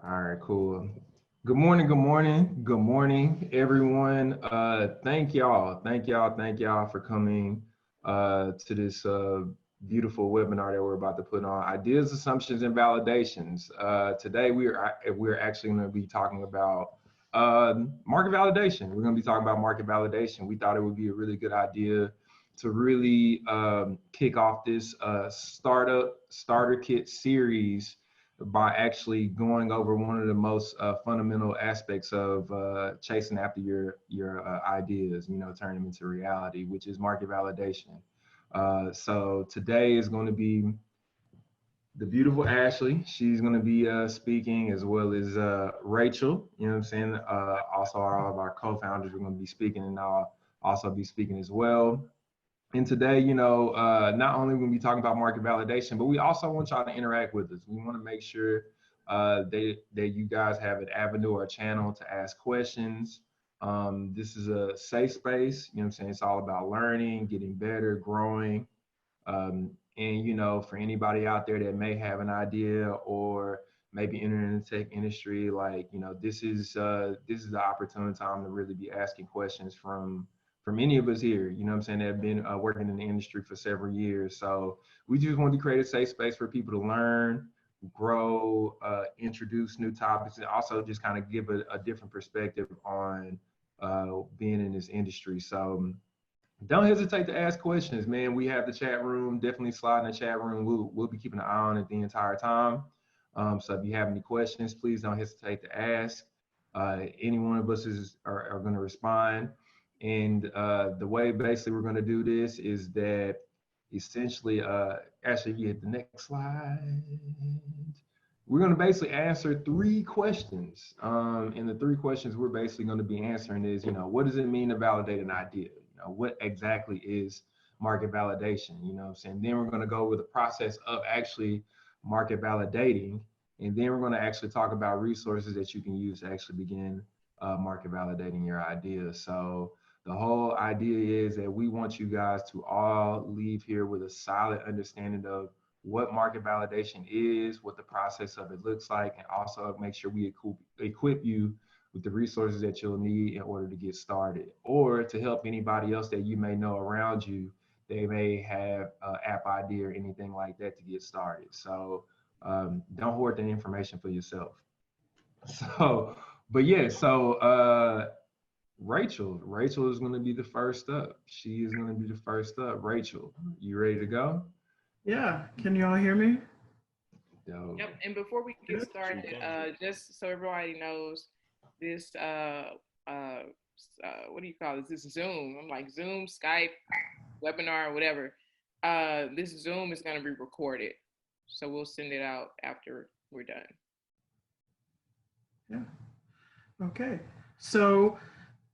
All right, cool. Good morning, everyone. Thank y'all for coming to this beautiful webinar that we're about to put on. Ideas, assumptions, and validations. Today we're actually going to be talking about market validation. We're going to be talking about market validation. We thought it would be a really good idea to really kick off this starter kit series by actually going over one of the most fundamental aspects of chasing after your ideas, turn them into reality, which is market validation. So today is going to be the beautiful Ashley. She's going to be speaking, as well as Rachel. You know what I'm saying? Also, all of our co-founders are going to be speaking, and I'll also be speaking as well. And today, not only will we be talking about market validation, but we also want y'all to interact with us. We want to make sure that you guys have an avenue or a channel to ask questions. This is a safe space. You know what I'm saying? It's all about learning, getting better, growing. And, for anybody out there that may have an idea or maybe entering in the tech industry, this is the opportune time to really be asking questions from any of us here, you know what I'm saying, that have been working in the industry for several years. So we just want to create a safe space for people to learn, grow, introduce new topics, and also just kind of give a different perspective on being in this industry. So don't hesitate to ask questions, man. We have the chat room. Definitely slide in the chat room. We'll be keeping an eye on it the entire time. So if you have any questions, please don't hesitate to ask. Any one of us are going to respond. And the way basically we're going to do this is that essentially, actually, if you hit the next slide, we're going to basically answer three questions. And the three questions we're basically going to be answering is, what does it mean to validate an idea? What exactly is market validation? You know what I'm saying? Then we're going to go over the process of actually market validating. And then we're going to actually talk about resources that you can use to actually begin market validating your ideas. So the whole idea is that we want you guys to all leave here with a solid understanding of what market validation is, what the process of it looks like, and also make sure we equip you with the resources that you'll need in order to get started, or to help anybody else that you may know around you. They may have an app idea or anything like that to get started. So don't hoard that information for yourself. So, but yeah, so Rachel is going to be the first up. She is going to be the first up. Rachel, you ready to go? Yeah, can you all hear me? Dope. Yep. And before we get started, just so everybody knows, this what do you call this? This Zoom. I'm like Zoom, Skype, webinar, whatever. This Zoom is going to be recorded, so we'll send it out after we're done. Yeah. Okay. So,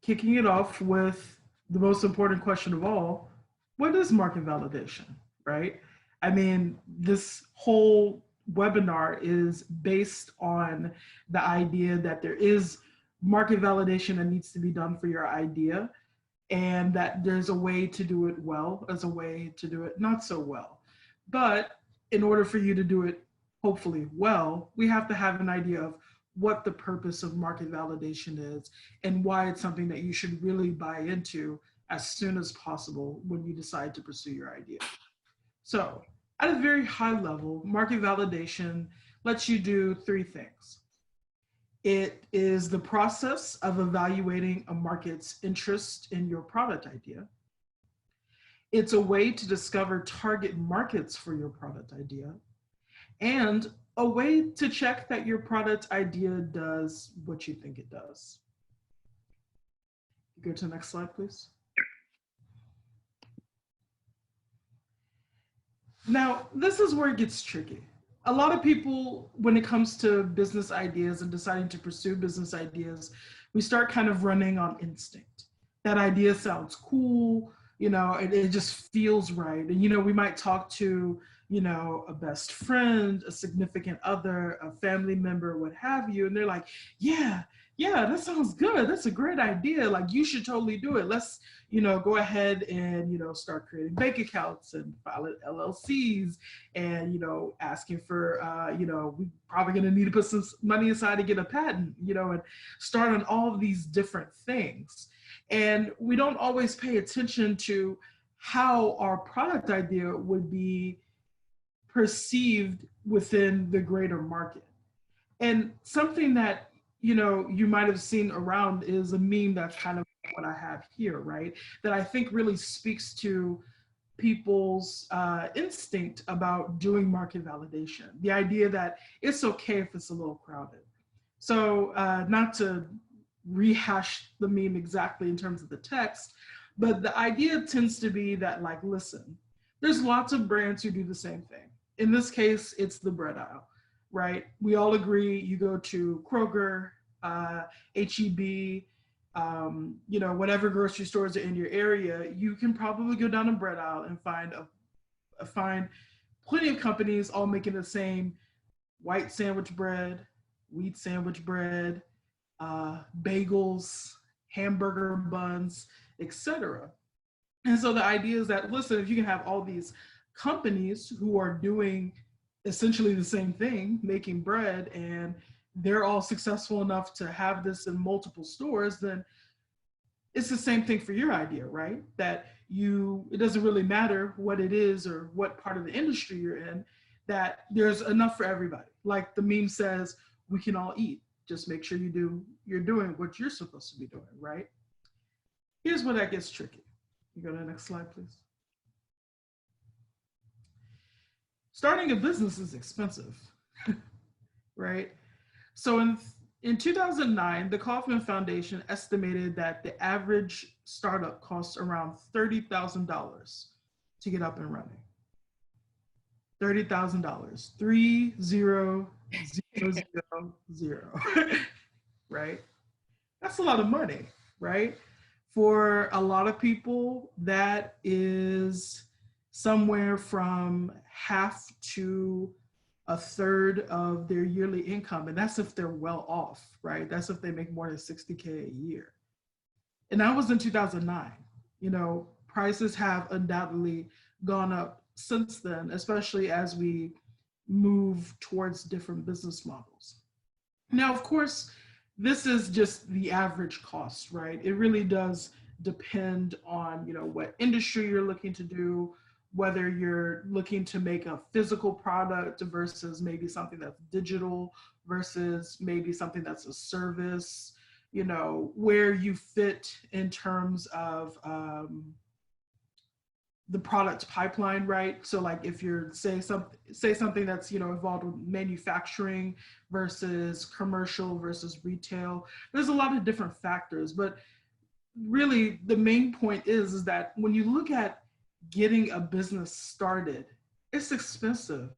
kicking it off with the most important question of all, what is market validation, right? I mean, this whole webinar is based on the idea that there is market validation that needs to be done for your idea, and that there's a way to do it well, there's a way to do it not so well. But in order for you to do it hopefully well, we have to have an idea of what the purpose of market validation is and why it's something that you should really buy into as soon as possible when you decide to pursue your idea. So at a very high level, market validation lets you do three things. It is the process of evaluating a market's interest in your product idea. It's a way to discover target markets for your product idea, and a way to check that your product idea does what you think it does. Go to the next slide, please. Now, this is where it gets tricky. A lot of people, when it comes to business ideas and deciding to pursue business ideas, we start kind of running on instinct. That idea sounds cool, it just feels right. And, we might talk to you know, a best friend, a significant other, a family member, what have you. And they're like, yeah, yeah, that sounds good. That's a great idea. Like, you should totally do it. Let's, you know, go ahead and, you know, start creating bank accounts and filing LLCs and, you know, asking for, you know, we probably going to need to put some money aside to get a patent, you know, and start on all of these different things. And we don't always pay attention to how our product idea would be perceived within the greater market. And something that, you know, you might have seen around is a meme that's kind of what I have here, right? That I think really speaks to people's instinct about doing market validation. The idea that it's okay if it's a little crowded. So not to rehash the meme exactly in terms of the text, but the idea tends to be that, like, listen, there's lots of brands who do the same thing. In this case, it's the bread aisle, right? We all agree, you go to Kroger, HEB, you know, whatever grocery stores are in your area, you can probably go down a bread aisle and find plenty of companies all making the same white sandwich bread, wheat sandwich bread, bagels, hamburger buns, etc. And so the idea is that, listen, if you can have all these companies who are doing essentially the same thing, making bread, and they're all successful enough to have this in multiple stores, then it's the same thing for your idea, right? That it doesn't really matter what it is or what part of the industry you're in, that there's enough for everybody. Like the meme says, we can all eat. Just make sure you're doing what you're supposed to be doing, right? Here's where that gets tricky. You go to the next slide, please. Starting a business is expensive, right? So in 2009, the Kauffman Foundation estimated that the average startup costs around $30,000 to get up and running. $30,000, 30,000, right? That's a lot of money, right? For a lot of people, that is somewhere from half to a third of their yearly income. And that's if they're well off, right? That's if they make more than 60K a year. And that was in 2009. You know, prices have undoubtedly gone up since then, especially as we move towards different business models. Now, of course, this is just the average cost, right? It really does depend on, you know, what industry you're looking to do, whether you're looking to make a physical product versus maybe something that's digital versus maybe something that's a service, you know, where you fit in terms of the product pipeline, right? So like if you're say something that's, you know, involved with manufacturing versus commercial versus retail, there's a lot of different factors, but really the main point is that when you look at getting a business started, it's expensive.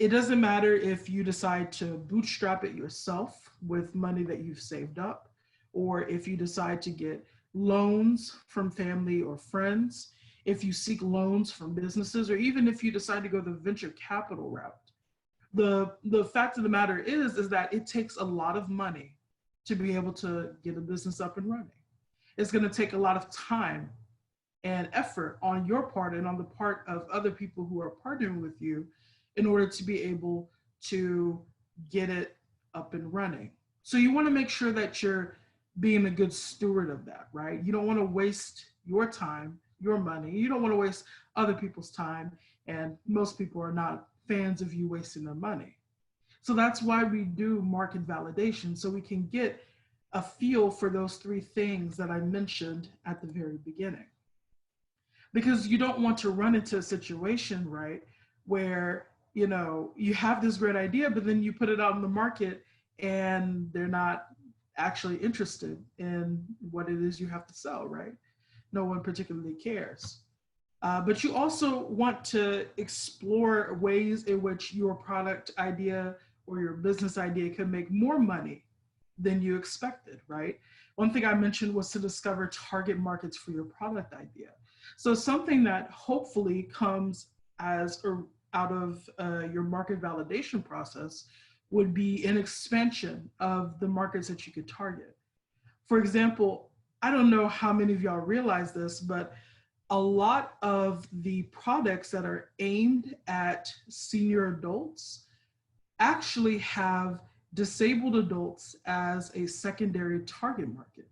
It doesn't matter if you decide to bootstrap it yourself with money that you've saved up, or if you decide to get loans from family or friends, if you seek loans from businesses, or even if you decide to go the venture capital route. The fact of the matter is that it takes a lot of money to be able to get a business up and running. It's going to take a lot of time and effort on your part and on the part of other people who are partnering with you in order to be able to get it up and running. So you want to make sure that you're being a good steward of that, right? You don't want to waste your time, your money. You don't want to waste other people's time. And most people are not fans of you wasting their money. So that's why we do market validation, so we can get a feel for those three things that I mentioned at the very beginning. Because you don't want to run into a situation, right, where, you know, you have this great idea, but then you put it out in the market and they're not actually interested in what it is you have to sell, right? No one particularly cares. But you also want to explore ways in which your product idea or your business idea can make more money than you expected, right? One thing I mentioned was to discover target markets for your product idea. So something that hopefully comes as or out of your market validation process would be an expansion of the markets that you could target. For example, I don't know how many of y'all realize this, but a lot of the products that are aimed at senior adults actually have disabled adults as a secondary target market.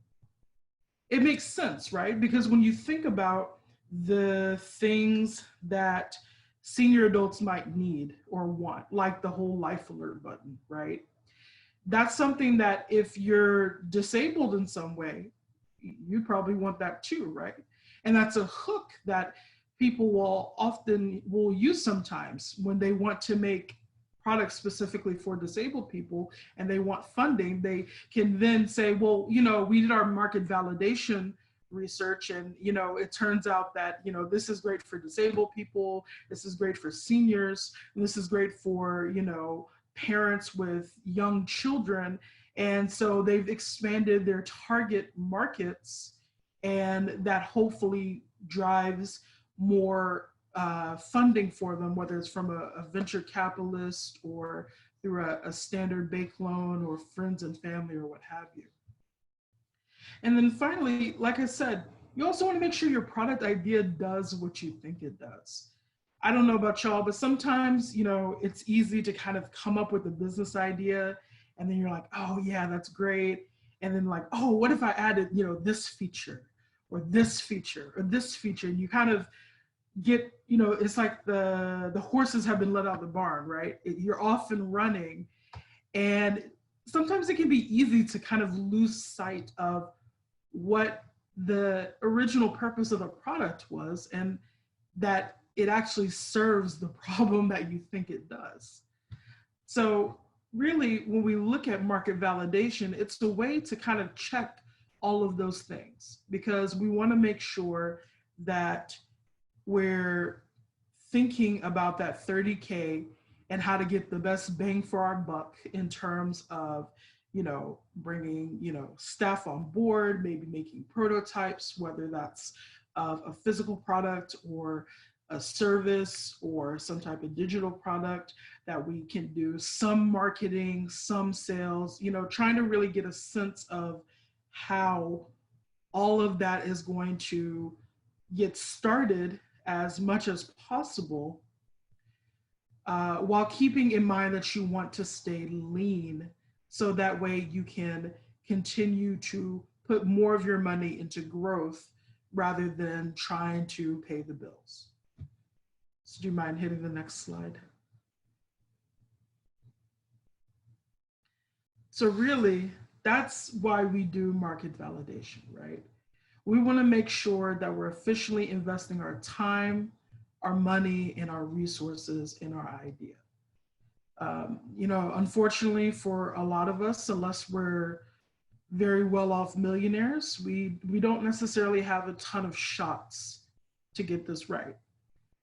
It makes sense, right? Because when you think about the things that senior adults might need or want, like the whole life alert button, right? That's something that if you're disabled in some way, you probably want that too, right? And that's a hook that people will use sometimes when they want to make products specifically for disabled people and they want funding. They can then say, well, we did our market validation research and it turns out that this is great for disabled people, this is great for seniors, and this is great for parents with young children. And so they've expanded their target markets, and that hopefully drives more funding for them, whether it's from a venture capitalist or through a standard bank loan or friends and family or what have you. And then finally, like I said, you also want to make sure your product idea does what you think it does. I don't know about y'all, but sometimes, it's easy to kind of come up with a business idea and then you're like, oh yeah, that's great. And then like, oh, what if I added, this feature or this feature or this feature? And you kind of get, it's like the horses have been let out of the barn, right? You're off and running. And sometimes it can be easy to kind of lose sight of what the original purpose of the product was, and that it actually serves the problem that you think it does. So really, when we look at market validation, it's a way to kind of check all of those things, because we want to make sure that we're thinking about that 30K and how to get the best bang for our buck in terms of bringing staff on board, maybe making prototypes, whether that's of a physical product or a service or some type of digital product that we can do, some marketing, some sales, trying to really get a sense of how all of that is going to get started as much as possible, while keeping in mind that you want to stay lean, so that way you can continue to put more of your money into growth rather than trying to pay the bills. So do you mind hitting the next slide? So really, that's why we do market validation, right? We want to make sure that we're efficiently investing our time, our money, and our resources in our idea. Unfortunately for a lot of us, unless we're very well-off millionaires, we don't necessarily have a ton of shots to get this right.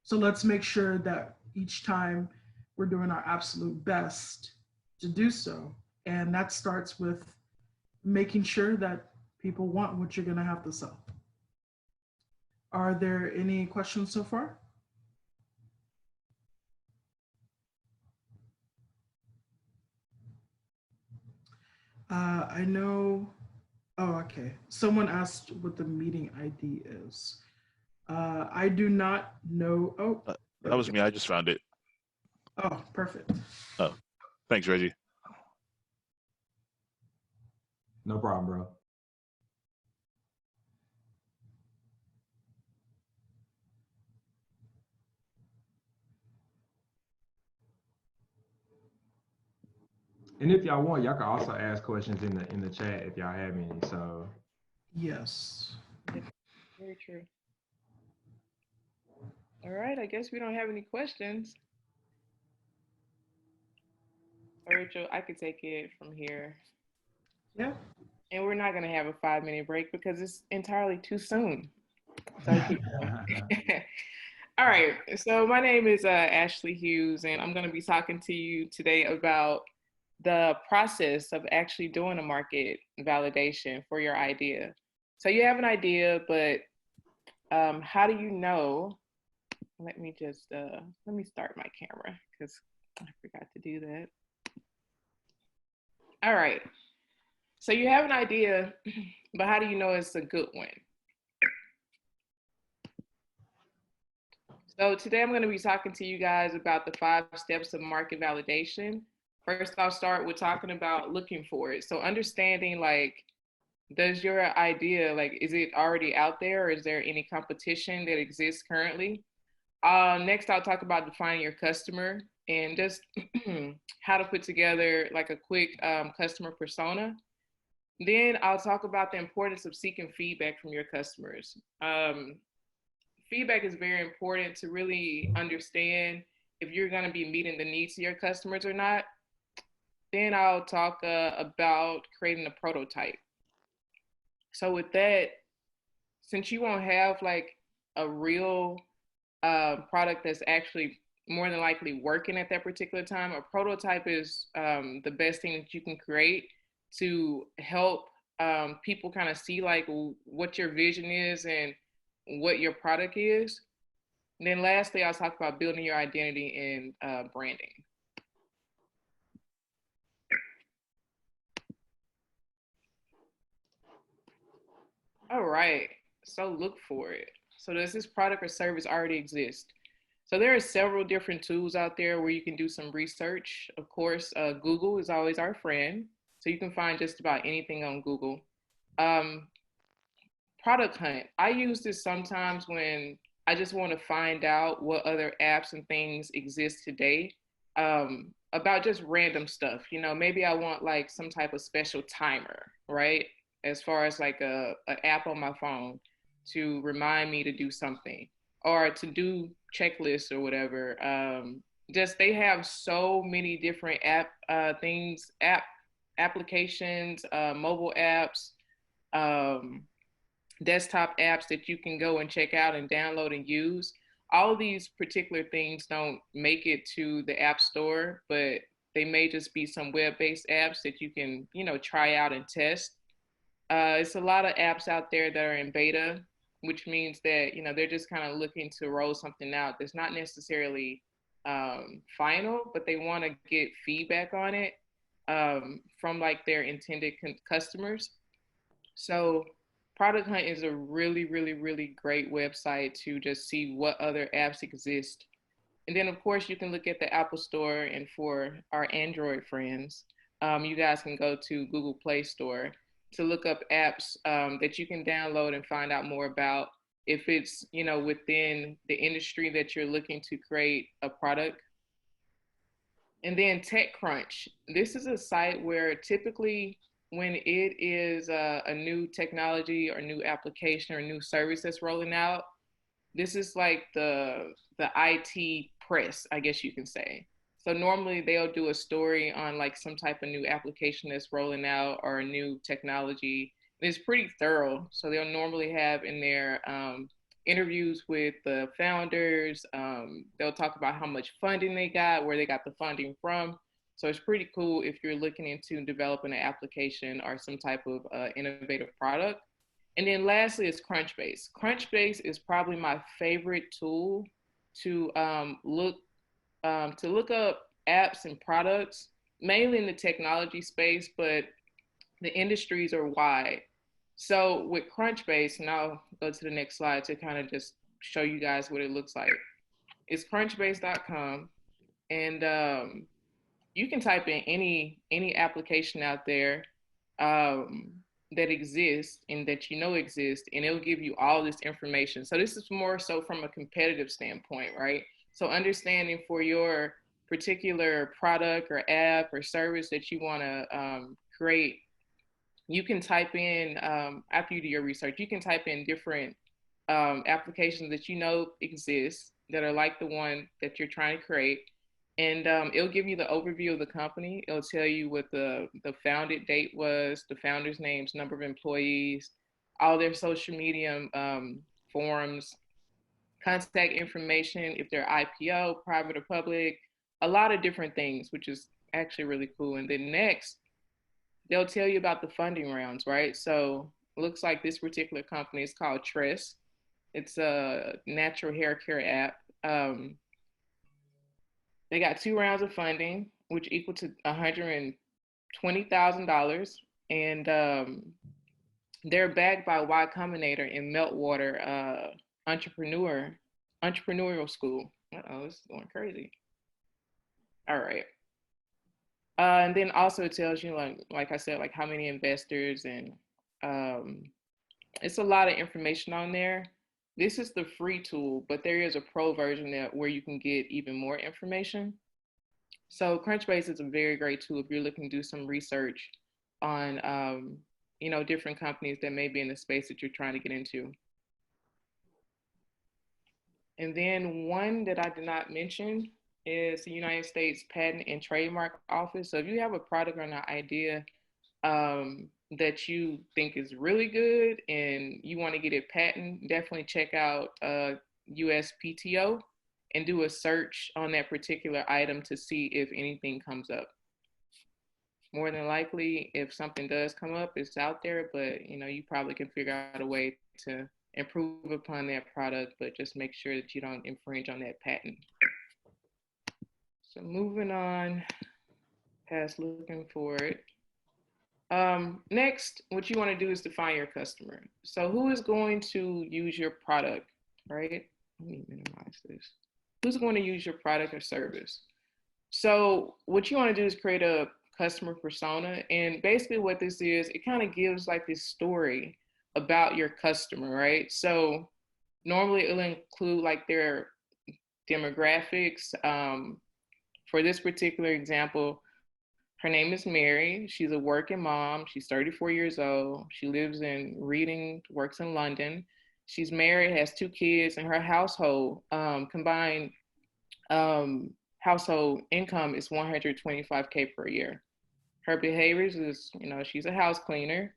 So let's make sure that each time we're doing our absolute best to do so. And that starts with making sure that people want what you're going to have to sell. Are there any questions so far? I know, oh, okay. Someone asked what the meeting ID is. I do not know. Oh, that was me. I just found it. Oh, perfect. Oh, thanks, Reggie. No problem, bro. And if y'all want, y'all can also ask questions in the chat if y'all have any. So yes, very true. All right, I guess we don't have any questions. Rachel, I could take it from here. Yeah. And we're not going to have a 5-minute break because it's entirely too soon. So all right, so my name is Ashley Hughes, and I'm going to be talking to you today about the process of actually doing a market validation for your idea. So you have an idea, but how do you know let me just let me start my camera because I forgot to do that. All right. So you have an idea, but how do you know it's a good one? So today I'm going to be talking to you guys about the 5 steps of market validation. First, I'll start with talking about looking for it. So understanding, like, does your idea, like, is it already out there, or is there any competition that exists currently? Next, I'll talk about defining your customer and just how to put together like a quick customer persona. Then I'll talk about the importance of seeking feedback from your customers. Feedback is very important to really understand if you're going to be meeting the needs of your customers or not. Then I'll talk about creating a prototype. So with that, since you won't have like a real product that's actually more than likely working at that particular time, a prototype is the best thing that you can create to help people kind of see like what your vision is and what your product is. And then lastly, I'll talk about building your identity and branding. All right, so look for it. So does this product or service already exist? So there are several different tools out there where you can do some research. Of course, Google is always our friend. So you can find just about anything on Google. Um, Product hunt. I use this sometimes when I just want to find out what other apps and things exist today about just random stuff. You know, maybe I want like some type of special timer, right? As far as like an app on my phone to remind me to do something or to do checklists or whatever. Just they have so many different applications, mobile apps. Um, Desktop apps that you can go and check out and download and use. All of these particular things don't make it to the App Store, but they may just be some web-based apps that you can, you know, try out and test. It's a lot of apps out there that are in beta, which means that, you know, they're just kind of looking to roll something out that's not necessarily final, but they want to get feedback on it from like their intended customers. So Product Hunt is a really, really, really great website to just see what other apps exist. And then, of course, you can look at the Apple Store. And for our Android friends, you guys can go to Google Play Store to look up apps that you can download and find out more about if it's, you know, within the industry that you're looking to create a product. And then TechCrunch. This is a site where typically when it is a new technology or new application or new service that's rolling out, this is like the IT press, I guess you can say. So normally they'll do a story on like some type of new application that's rolling out or a new technology. It's pretty thorough. So they'll normally have in their interviews with the founders. They'll talk about how much funding they got, where they got the funding from. So it's pretty cool if you're looking into developing an application or some type of innovative product. And then lastly is Crunchbase. Crunchbase is probably my favorite tool to look up apps and products, mainly in the technology space, but the industries are wide. So with Crunchbase, and I'll go to the next slide to kind of just show you guys what it looks like. It's crunchbase.com, and you can type in any application out there that exists and that you know exists, and it'll give you all this information. So this is more so from a competitive standpoint, right? So understanding for your particular product or app or service that you want to create, you can type in, after you do your research, you can type in different applications that you know exist that are like the one that you're trying to create. And it'll give you the overview of the company. It'll tell you what the founded date was, the founders' names, number of employees, all their social media forums, contact information, if they're IPO, private or public, a lot of different things, which is actually really cool. And then next, they'll tell you about the funding rounds, right? So it looks like this particular company is called Tress. It's a natural hair care app. Um, they got 2 rounds of funding, which equal to $120,000, and they're backed by Y Combinator and Meltwater entrepreneurial school. Uh-oh, this is going crazy. All right. And then also it tells you, like I said, like how many investors, and um, it's a lot of information on there. This is the free tool, but there is a pro version where you can get even more information. So Crunchbase is a very great tool if you're looking to do some research on, different companies that may be in the space that you're trying to get into. And then one that I did not mention is the United States Patent and Trademark Office. So if you have a product or an idea that you think is really good and you want to get it patent, definitely check out USPTO and do a search on that particular item to see if anything comes up. More than likely, if something does come up, it's out there, but you probably can figure out a way to improve upon that product, but just make sure that you don't infringe on that patent. So moving on, past looking for it. Next, what you want to do is define your customer. So who is going to use your product, right? Let me minimize this. Who's going to use your product or service? So what you want to do is create a customer persona. And basically what this is, it kind of gives like this story about your customer, right? So normally it'll include like their demographics. For this particular example, her name is Mary. She's a working mom. She's 34 years old. She lives in Reading, works in London. She's married, has 2 kids, and her household combined household income is $125K per year. Her behaviors is, she's a house cleaner,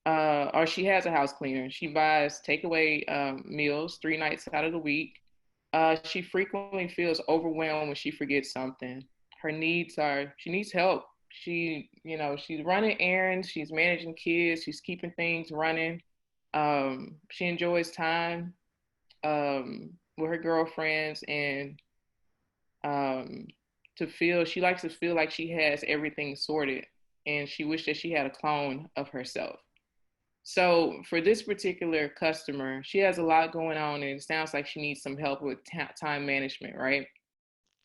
or she has a house cleaner. She buys takeaway meals 3 nights out of the week. She frequently feels overwhelmed when she forgets something. Her needs are, she needs help. She's running errands, she's managing kids, she's keeping things running. She enjoys time with her girlfriends, and she likes to feel like she has everything sorted, and she wished that she had a clone of herself. So for this particular customer, she has a lot going on, and it sounds like she needs some help with time management, right?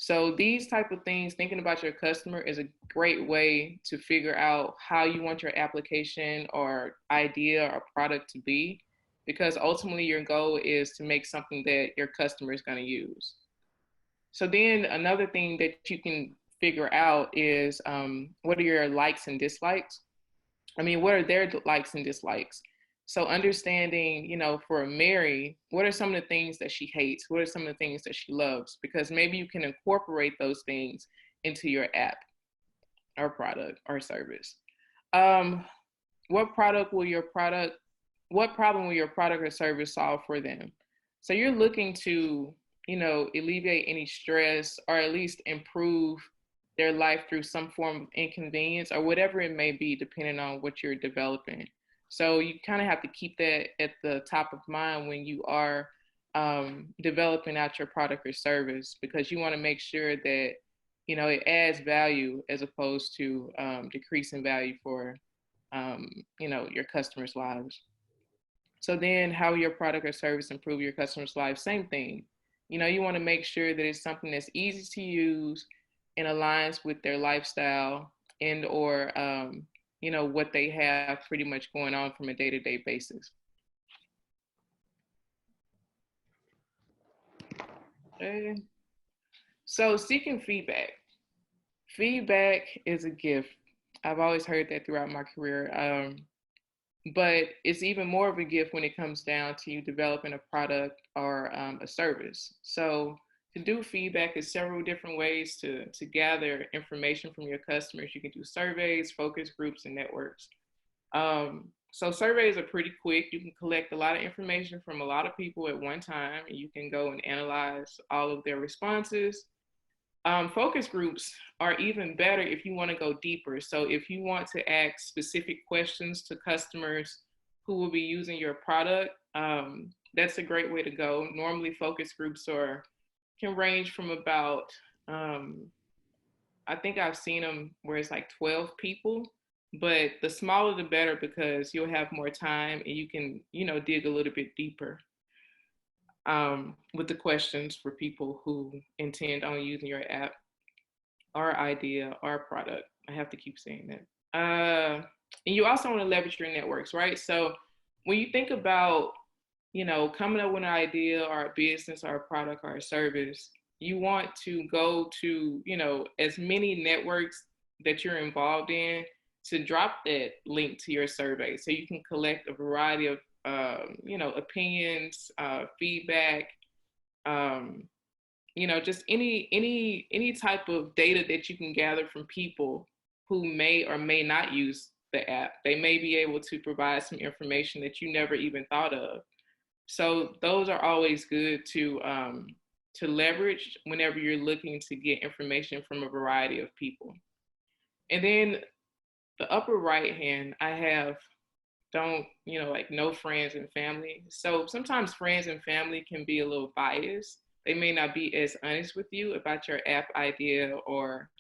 So these type of things, thinking about your customer is a great way to figure out how you want your application or idea or product to be, because ultimately your goal is to make something that your customer is going to use. So then another thing that you can figure out is what are your likes and dislikes? What are their likes and dislikes? So understanding, for Mary, what are some of the things that she hates? What are some of the things that she loves? Because maybe you can incorporate those things into your app or product or service. What problem will your product or service solve for them? So you're looking to, alleviate any stress or at least improve their life through some form of inconvenience or whatever it may be, depending on what you're developing. So you kind of have to keep that at the top of mind when you are developing out your product or service, because you want to make sure that, it adds value as opposed to decreasing value for, your customers' lives. So then how will your product or service improve your customers' lives? Same thing. You want to make sure that it's something that's easy to use and aligns with their lifestyle and or what they have pretty much going on from a day-to-day basis. Okay. So seeking feedback. Feedback is a gift. I've always heard that throughout my career. But it's even more of a gift when it comes down to you developing a product or a service. So to do feedback is several different ways to gather information from your customers. You can do surveys, focus groups, and networks. So surveys are pretty quick. You can collect a lot of information from a lot of people at one time, and you can go and analyze all of their responses. Focus groups are even better if you want to go deeper. So if you want to ask specific questions to customers who will be using your product, that's a great way to go. Normally focus groups are can range from about, I think I've seen them where it's like 12 people, but the smaller the better because you'll have more time and you can, dig a little bit deeper with the questions for people who intend on using your app or idea or product. I have to keep saying that. And you also want to leverage your networks, right? So when you think about, coming up with an idea or a business or a product or a service, you want to go to, as many networks that you're involved in to drop that link to your survey so you can collect a variety of, opinions, feedback, just any type of data that you can gather from people who may or may not use the app. They may be able to provide some information that you never even thought of. So those are always good to leverage whenever you're looking to get information from a variety of people. And then the upper right hand, I have like no friends and family. So sometimes friends and family can be a little biased. They may not be as honest with you about your app idea or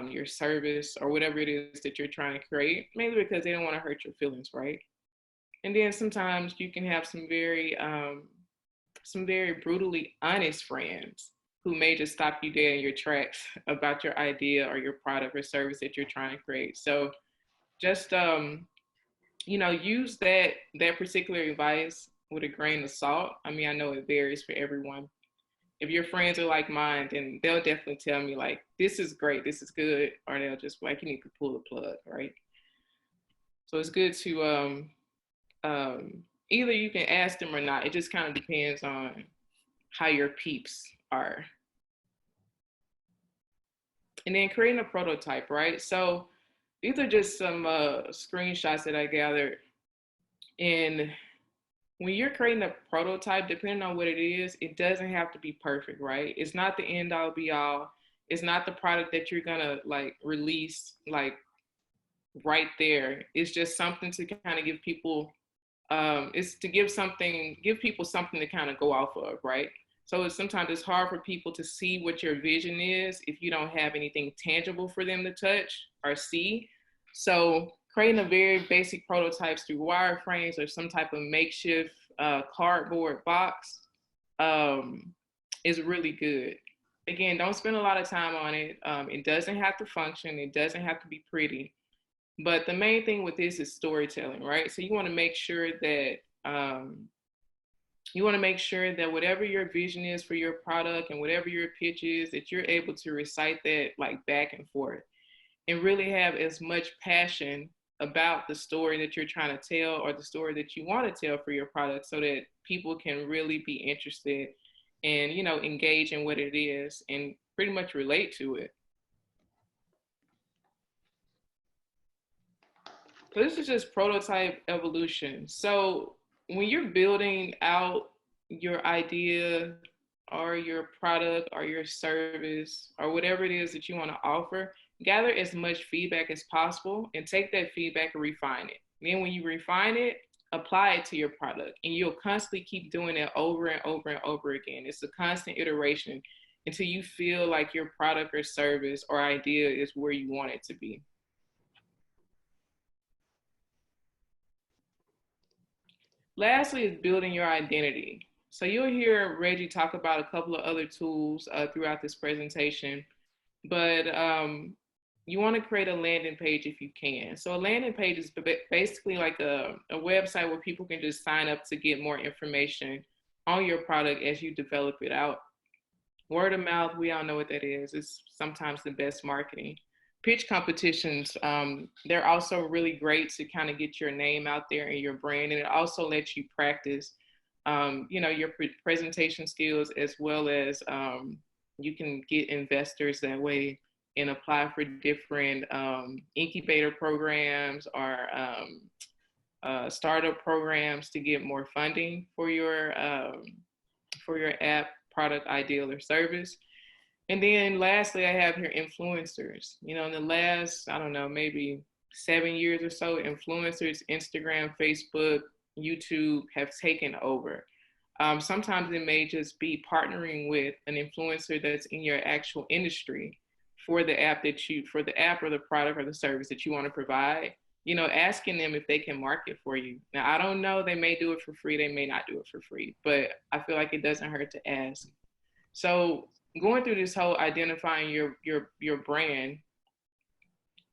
your service or whatever it is that you're trying to create, mainly because they don't want to hurt your feelings, right? And then sometimes you can have some very brutally honest friends who may just stop you dead in your tracks about your idea or your product or service that you're trying to create. So just use that particular advice with a grain of salt. I mean, I know it varies for everyone. If your friends are like mine, then they'll definitely tell me like, this is great, this is good, or they'll just like, you need to pull the plug, right? So it's good to either you can ask them or not. It just kind of depends on how your peeps are. And then creating a prototype, right? So these are just some screenshots that I gathered. And when you're creating a prototype, depending on what it is, it doesn't have to be perfect, right? It's not the end all be all. It's not the product that you're gonna like release like right there. It's just something to kind of give people, it's to give people something to kind of go off of, right? So sometimes it's hard for people to see what your vision is if you don't have anything tangible for them to touch or see. So creating a very basic prototypes through wireframes or some type of makeshift cardboard box is really good. Again, don't spend a lot of time on it. It doesn't have to function. It doesn't have to be pretty. But the main thing with this is storytelling, right? So you want to make sure that whatever your vision is for your product and whatever your pitch is, that you're able to recite that like back and forth and really have as much passion about the story that you're trying to tell or the story that you want to tell for your product so that people can really be interested and, engage in what it is and pretty much relate to it. So this is just prototype evolution. So when you're building out your idea or your product or your service or whatever it is that you want to offer, gather as much feedback as possible and take that feedback and refine it. Then when you refine it, apply it to your product, and you'll constantly keep doing it over and over and over again. It's a constant iteration until you feel like your product or service or idea is where you want it to be. Lastly is building your identity. So you'll hear Reggie talk about a couple of other tools throughout this presentation, but you want to create a landing page if you can. So a landing page is basically like a website where people can just sign up to get more information on your product as you develop it out. Word of mouth, we all know what that is. It's sometimes the best marketing. Pitch competitions, they're also really great to kind of get your name out there and your brand, and it also lets you practice, your presentation skills, as well as you can get investors that way and apply for different incubator programs or startup programs to get more funding for your app, product, ideal, or service. And then lastly, I have here influencers. In the last, I don't know, maybe 7 years or so, influencers, Instagram, Facebook, YouTube have taken over. Sometimes it may just be partnering with an influencer that's in your actual industry for the app or the product or the service that you want to provide. You know, asking them if they can market for you. Now, I don't know, they may do it for free, they may not do it for free, but I feel like it doesn't hurt to ask. So going through this whole identifying your brand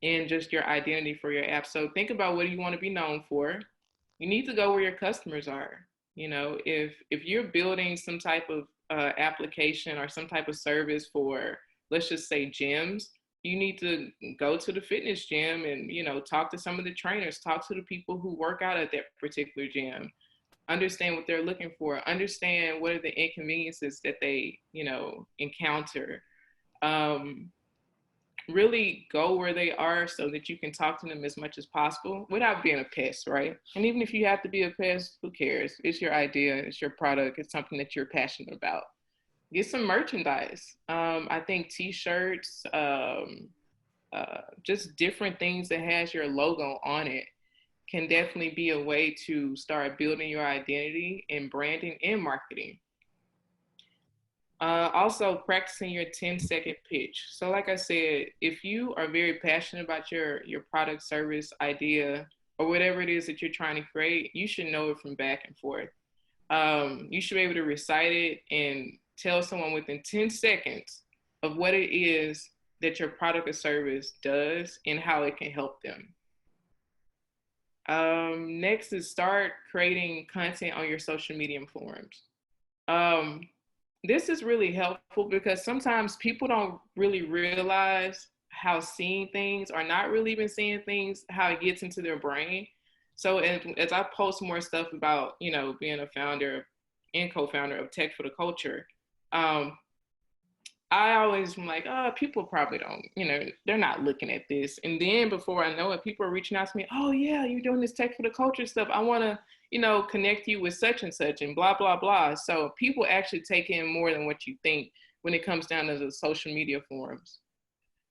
and just your identity for your app. So think about, what do you want to be known for? You need to go where your customers are. You know, if you're building some type of application or some type of service for, let's just say, gyms, you need to go to the fitness gym and, you know, talk to some of the trainers, talk to the people who work out at that particular gym, understand what they're looking for, understand what are the inconveniences that they, you know, encounter. Really go where they are so that you can talk to them as much as possible without being a pest, right? And even if you have to be a pest, who cares? It's your idea, it's your product, it's something that you're passionate about. Get some merchandise. I think t-shirts, just different things that has your logo on it can definitely be a way to start building your identity in branding and marketing. Also, practicing your 10-second pitch. So like I said, if you are very passionate about your product, service, idea, or whatever it is that you're trying to create, you should know it from back and forth. You should be able to recite it and tell someone within 10 seconds of what it is that your product or service does and how it can help them. Next is start creating content on your social media forums. This is really helpful because sometimes people don't really realize how seeing things, or not really even seeing things, how it gets into their brain. So as I post more stuff about, you know, being a founder and co-founder of Tech for the Culture, I always am like, oh, people probably don't, you know, they're not looking at this. And then before I know it, people are reaching out to me, oh yeah, you're doing this Tech for the Culture stuff. I want to, you know, connect you with such and such and blah, blah, blah. So people actually take in more than what you think when it comes down to the social media forums.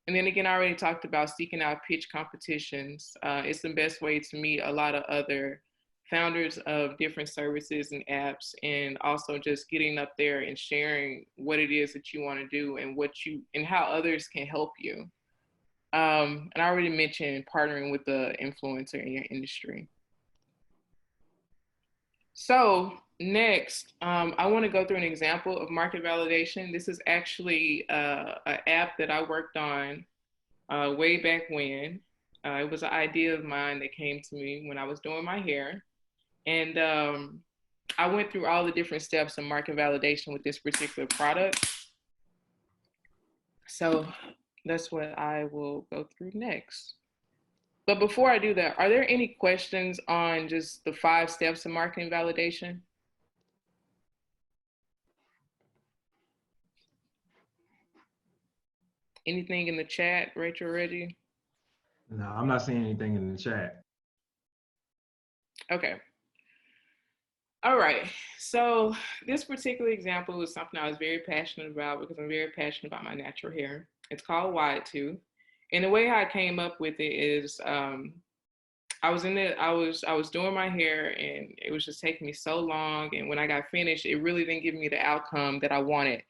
And then again, I already talked about seeking out pitch competitions. It's the best way to meet a lot of other founders of different services and apps, and also just getting up there and sharing what it is that you want to do and how others can help you. And I already mentioned partnering with the influencer in your industry. So next, I want to go through an example of market validation. This is actually an app that I worked on way back when. It was an idea of mine that came to me when I was doing my hair. And I went through all the different steps of market validation with this particular product. So that's what I will go through next. But before I do that, are there any questions on just the 5 steps of marketing validation? Anything in the chat, Rachel or Reggie? No, I'm not seeing anything in the chat. Okay. All right. So this particular example is something I was very passionate about because I'm very passionate about my natural hair. It's called Wide Tooth. And the way I came up with it is I was doing my hair and it was just taking me so long. And when I got finished, it really didn't give me the outcome that I wanted,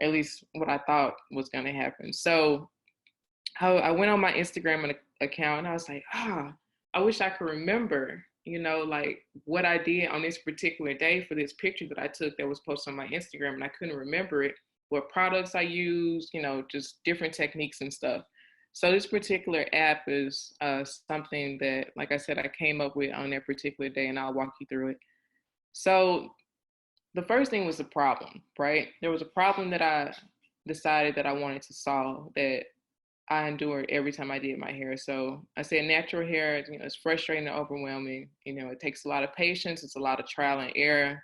at least what I thought was going to happen. So I went on my Instagram account and I was like, I wish I could remember, you know, like what I did on this particular day for this picture that I took that was posted on my Instagram, and I couldn't remember it, what products I used, you know, just different techniques and stuff. So this particular app is something that, like I said, I came up with on that particular day, and I'll walk you through it. So the first thing was the problem, right? There was a problem that I decided that I wanted to solve that I endured every time I did my hair. So I said natural hair, you know, it's frustrating and overwhelming. You know, it takes a lot of patience. It's a lot of trial and error.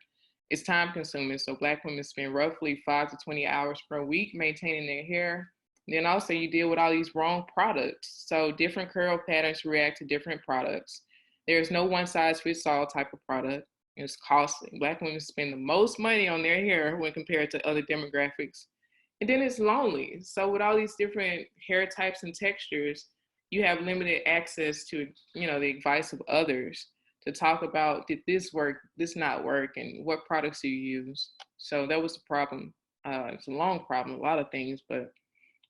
It's time consuming. So Black women spend roughly 5 to 20 hours per week maintaining their hair. And then also you deal with all these wrong products. So different curl patterns react to different products. There's no one size fits all type of product. It's costly. Black women spend the most money on their hair when compared to other demographics. And then it's lonely. So with all these different hair types and textures, you have limited access to, you know, the advice of others to talk about, did this work, this not work, and what products do you use? So that was the problem. It's a long problem, a lot of things, but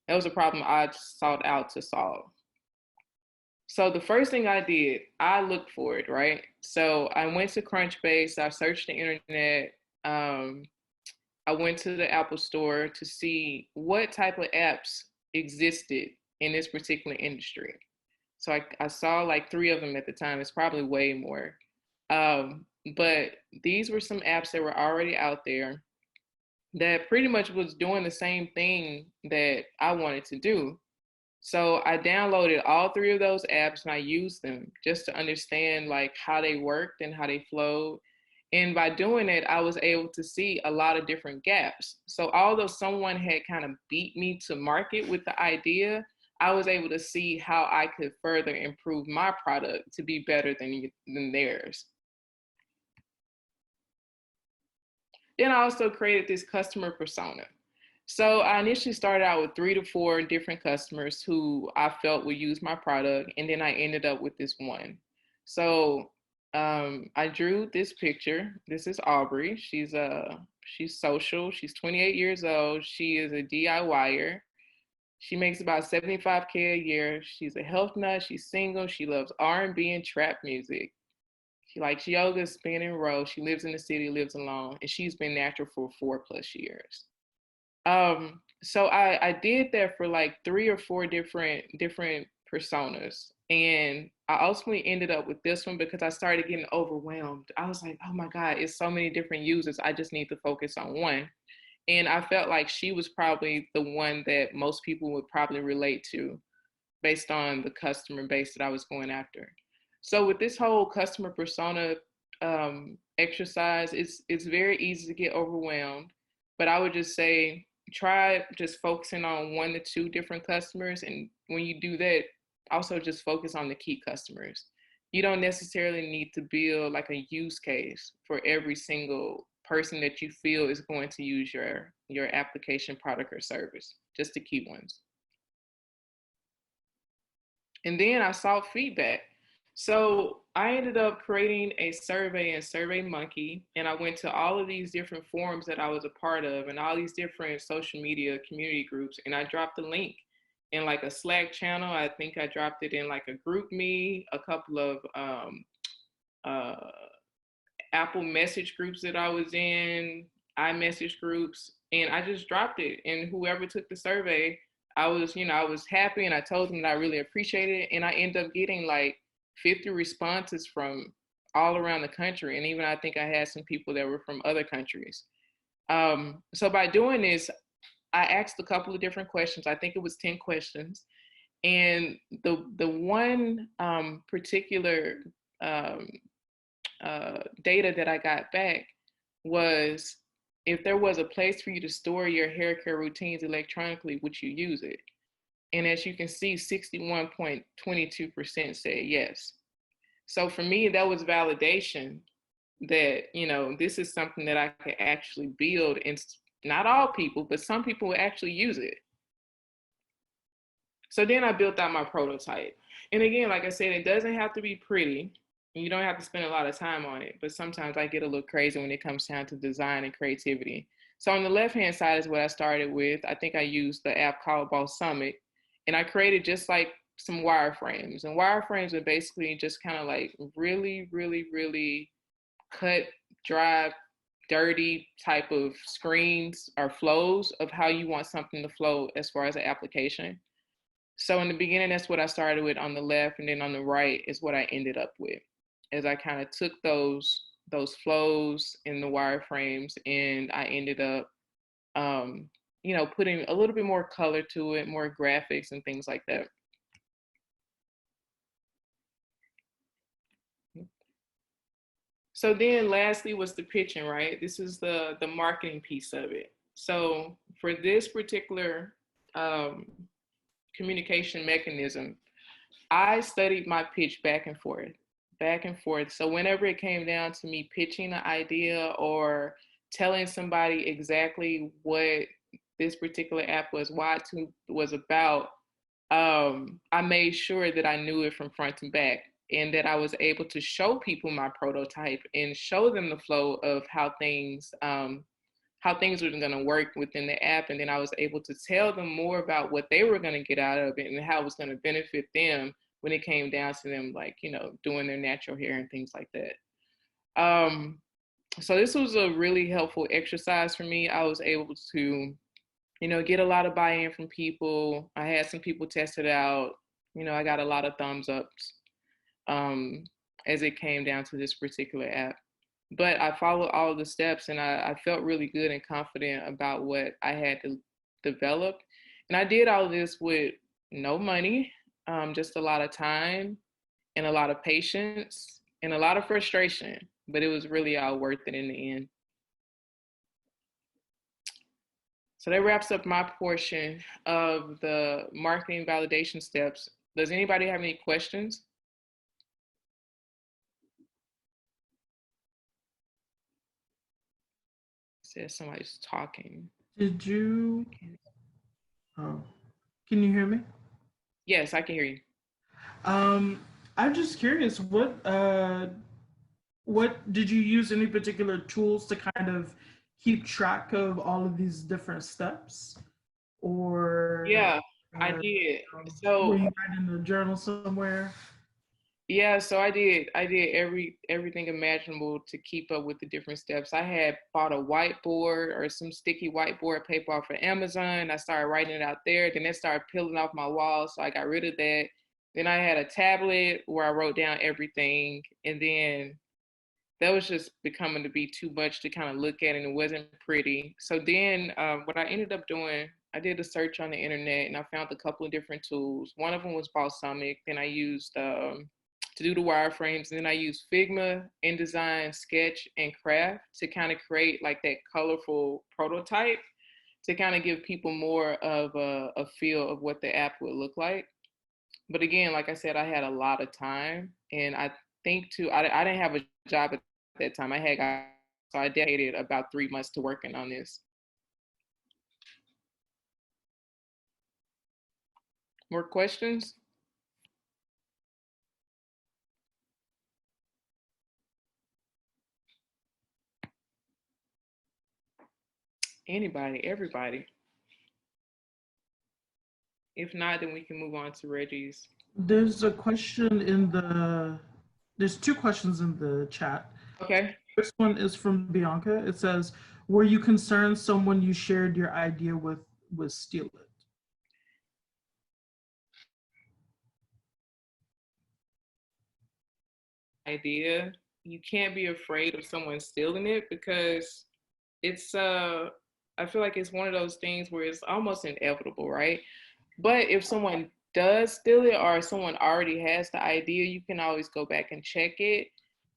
that was a problem I sought out to solve. So the first thing I did, I looked for it, right? So I went to Crunchbase, I searched the internet, I went to the Apple Store to see what type of apps existed in this particular industry. So I saw like 3 of them at the time. It's probably way more. But these were some apps that were already out there that pretty much was doing the same thing that I wanted to do. So I downloaded all 3 of those apps and I used them just to understand like how they worked and how they flowed. And by doing it, I was able to see a lot of different gaps. So although someone had kind of beat me to market with the idea, I was able to see how I could further improve my product to be better than theirs. Then I also created this customer persona. So I initially started out with 3 to 4 different customers who I felt would use my product, and then I ended up with this one. So I drew this picture. This is Aubrey. She's social. She's 28 years old. She is a DIYer. She makes about $75K a year. She's a health nut. She's single. She loves R&B and trap music. She likes yoga, spin and roll. She lives in the city, lives alone, and she's been natural for 4+ years. So I did that for like 3 or 4 different personas. And I ultimately ended up with this one because I started getting overwhelmed. I was like, oh my God, it's so many different users. I just need to focus on one. And I felt like she was probably the one that most people would probably relate to based on the customer base that I was going after. So with this whole customer persona exercise, it's very easy to get overwhelmed. But I would just say, try just focusing on 1 to 2 different customers. And when you do that, also just focus on the key customers. You don't necessarily need to build like a use case for every single person that you feel is going to use your application, product, or service, just the key ones. And then I sought feedback. So I ended up creating a survey in SurveyMonkey, and I went to all of these different forums that I was a part of and all these different social media community groups, and I dropped a link in like a Slack channel. I think I dropped it in like a GroupMe, a couple of Apple message groups that I was in, iMessage groups, and I just dropped it. And whoever took the survey, I was happy, and I told them that I really appreciated it. And I ended up getting like 50 responses from all around the country. And even I think I had some people that were from other countries. So by doing this, I asked a couple of different questions. I think it was 10 questions. And the one particular data that I got back was, if there was a place for you to store your hair care routines electronically, would you use it? And as you can see, 61.22% said yes. So for me, that was validation that, this is something that I could actually build, and not all people, but some people will actually use it. So then I built out my prototype. And again, like I said, it doesn't have to be pretty. You don't have to spend a lot of time on it, but sometimes I get a little crazy when it comes down to design and creativity. So on the left-hand side is what I started with. I think I used the app called Balsamiq, and I created just like some wireframes. And wireframes are basically just kind of like really, really, really cut, dry, dirty type of screens or flows of how you want something to flow as far as an application. So in the beginning, that's what I started with on the left, and then on the right is what I ended up with, as I kind of took those flows in the wireframes, and I ended up, putting a little bit more color to it, more graphics and things like that. So then lastly was the pitching, right? This is the marketing piece of it. So for this particular communication mechanism, I studied my pitch back and forth. So whenever it came down to me pitching an idea or telling somebody exactly what this particular app was, why it was about, I made sure that I knew it from front to back. and that I was able to show people my prototype and show them the flow of how things were going to work within the app. And then I was able to tell them more about what they were going to get out of it and how it was going to benefit them when it came down to them, like, doing their natural hair and things like that. So this was a really helpful exercise for me. I was able to, get a lot of buy-in from people. I had some people test it out. I got a lot of thumbs ups as it came down to this particular app. But I followed all of the steps, and I felt really good and confident about what I had to develop. And I did all of this with no money, just a lot of time and a lot of patience and a lot of frustration. But it was really all worth it in the end. So that wraps up my portion of the marketing validation steps. Does anybody have any questions? Says somebody's talking. Did you? Oh, can you hear me? Yes, I can hear you. I'm just curious. What did you use any particular tools to kind of keep track of all of these different steps, or? Yeah, I did. So were you writing in a journal somewhere? Yeah, so I did everything imaginable to keep up with the different steps. I had bought a whiteboard or some sticky whiteboard paper off of Amazon. I started writing it out there. Then it started peeling off my wall, so I got rid of that. Then I had a tablet where I wrote down everything, and then that was just becoming to be too much to kind of look at, and it wasn't pretty. So then what I ended up doing, I did a search on the internet, and I found a couple of different tools. One of them was Balsamiq. Then I used to do the wireframes. And then I use Figma, InDesign, Sketch, and Craft to kind of create like that colorful prototype to kind of give people more of a feel of what the app would look like. But again, like I said, I had a lot of time, and I think too, I didn't have a job at that time. So I dedicated about 3 months to working on this. More questions? Anybody, everybody. If not, then we can move on to Reggie's. There's a question there's 2 questions in the chat. Okay. First one is from Bianca. It says, were you concerned someone you shared your idea with would steal it? Idea. You can't be afraid of someone stealing it because it's I feel like it's one of those things where it's almost inevitable, right? But if someone does steal it or someone already has the idea, you can always go back and check it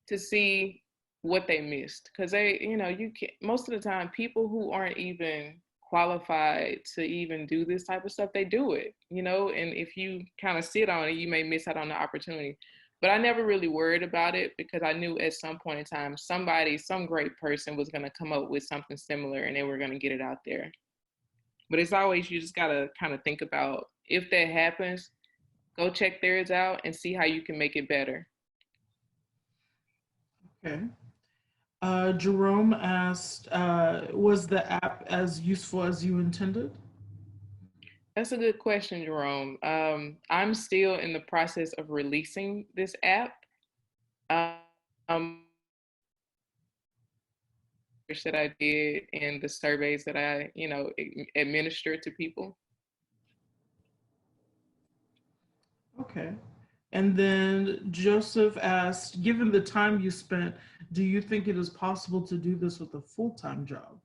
to see what they missed. Because you can, most of the time, people who aren't even qualified to even do this type of stuff, they do it, and if you kind of sit on it, you may miss out on the opportunity. But I never really worried about it because I knew at some point in time, some great person was going to come up with something similar and they were going to get it out there. But it's always, you just got to kind of think about if that happens, go check theirs out and see how you can make it better. Okay. Jerome asked, was the app as useful as you intended? That's a good question, Jerome. I'm still in the process of releasing this app. That I did and the surveys that I, administer to people. Okay. And then Joseph asked, given the time you spent, do you think it is possible to do this with a full-time job?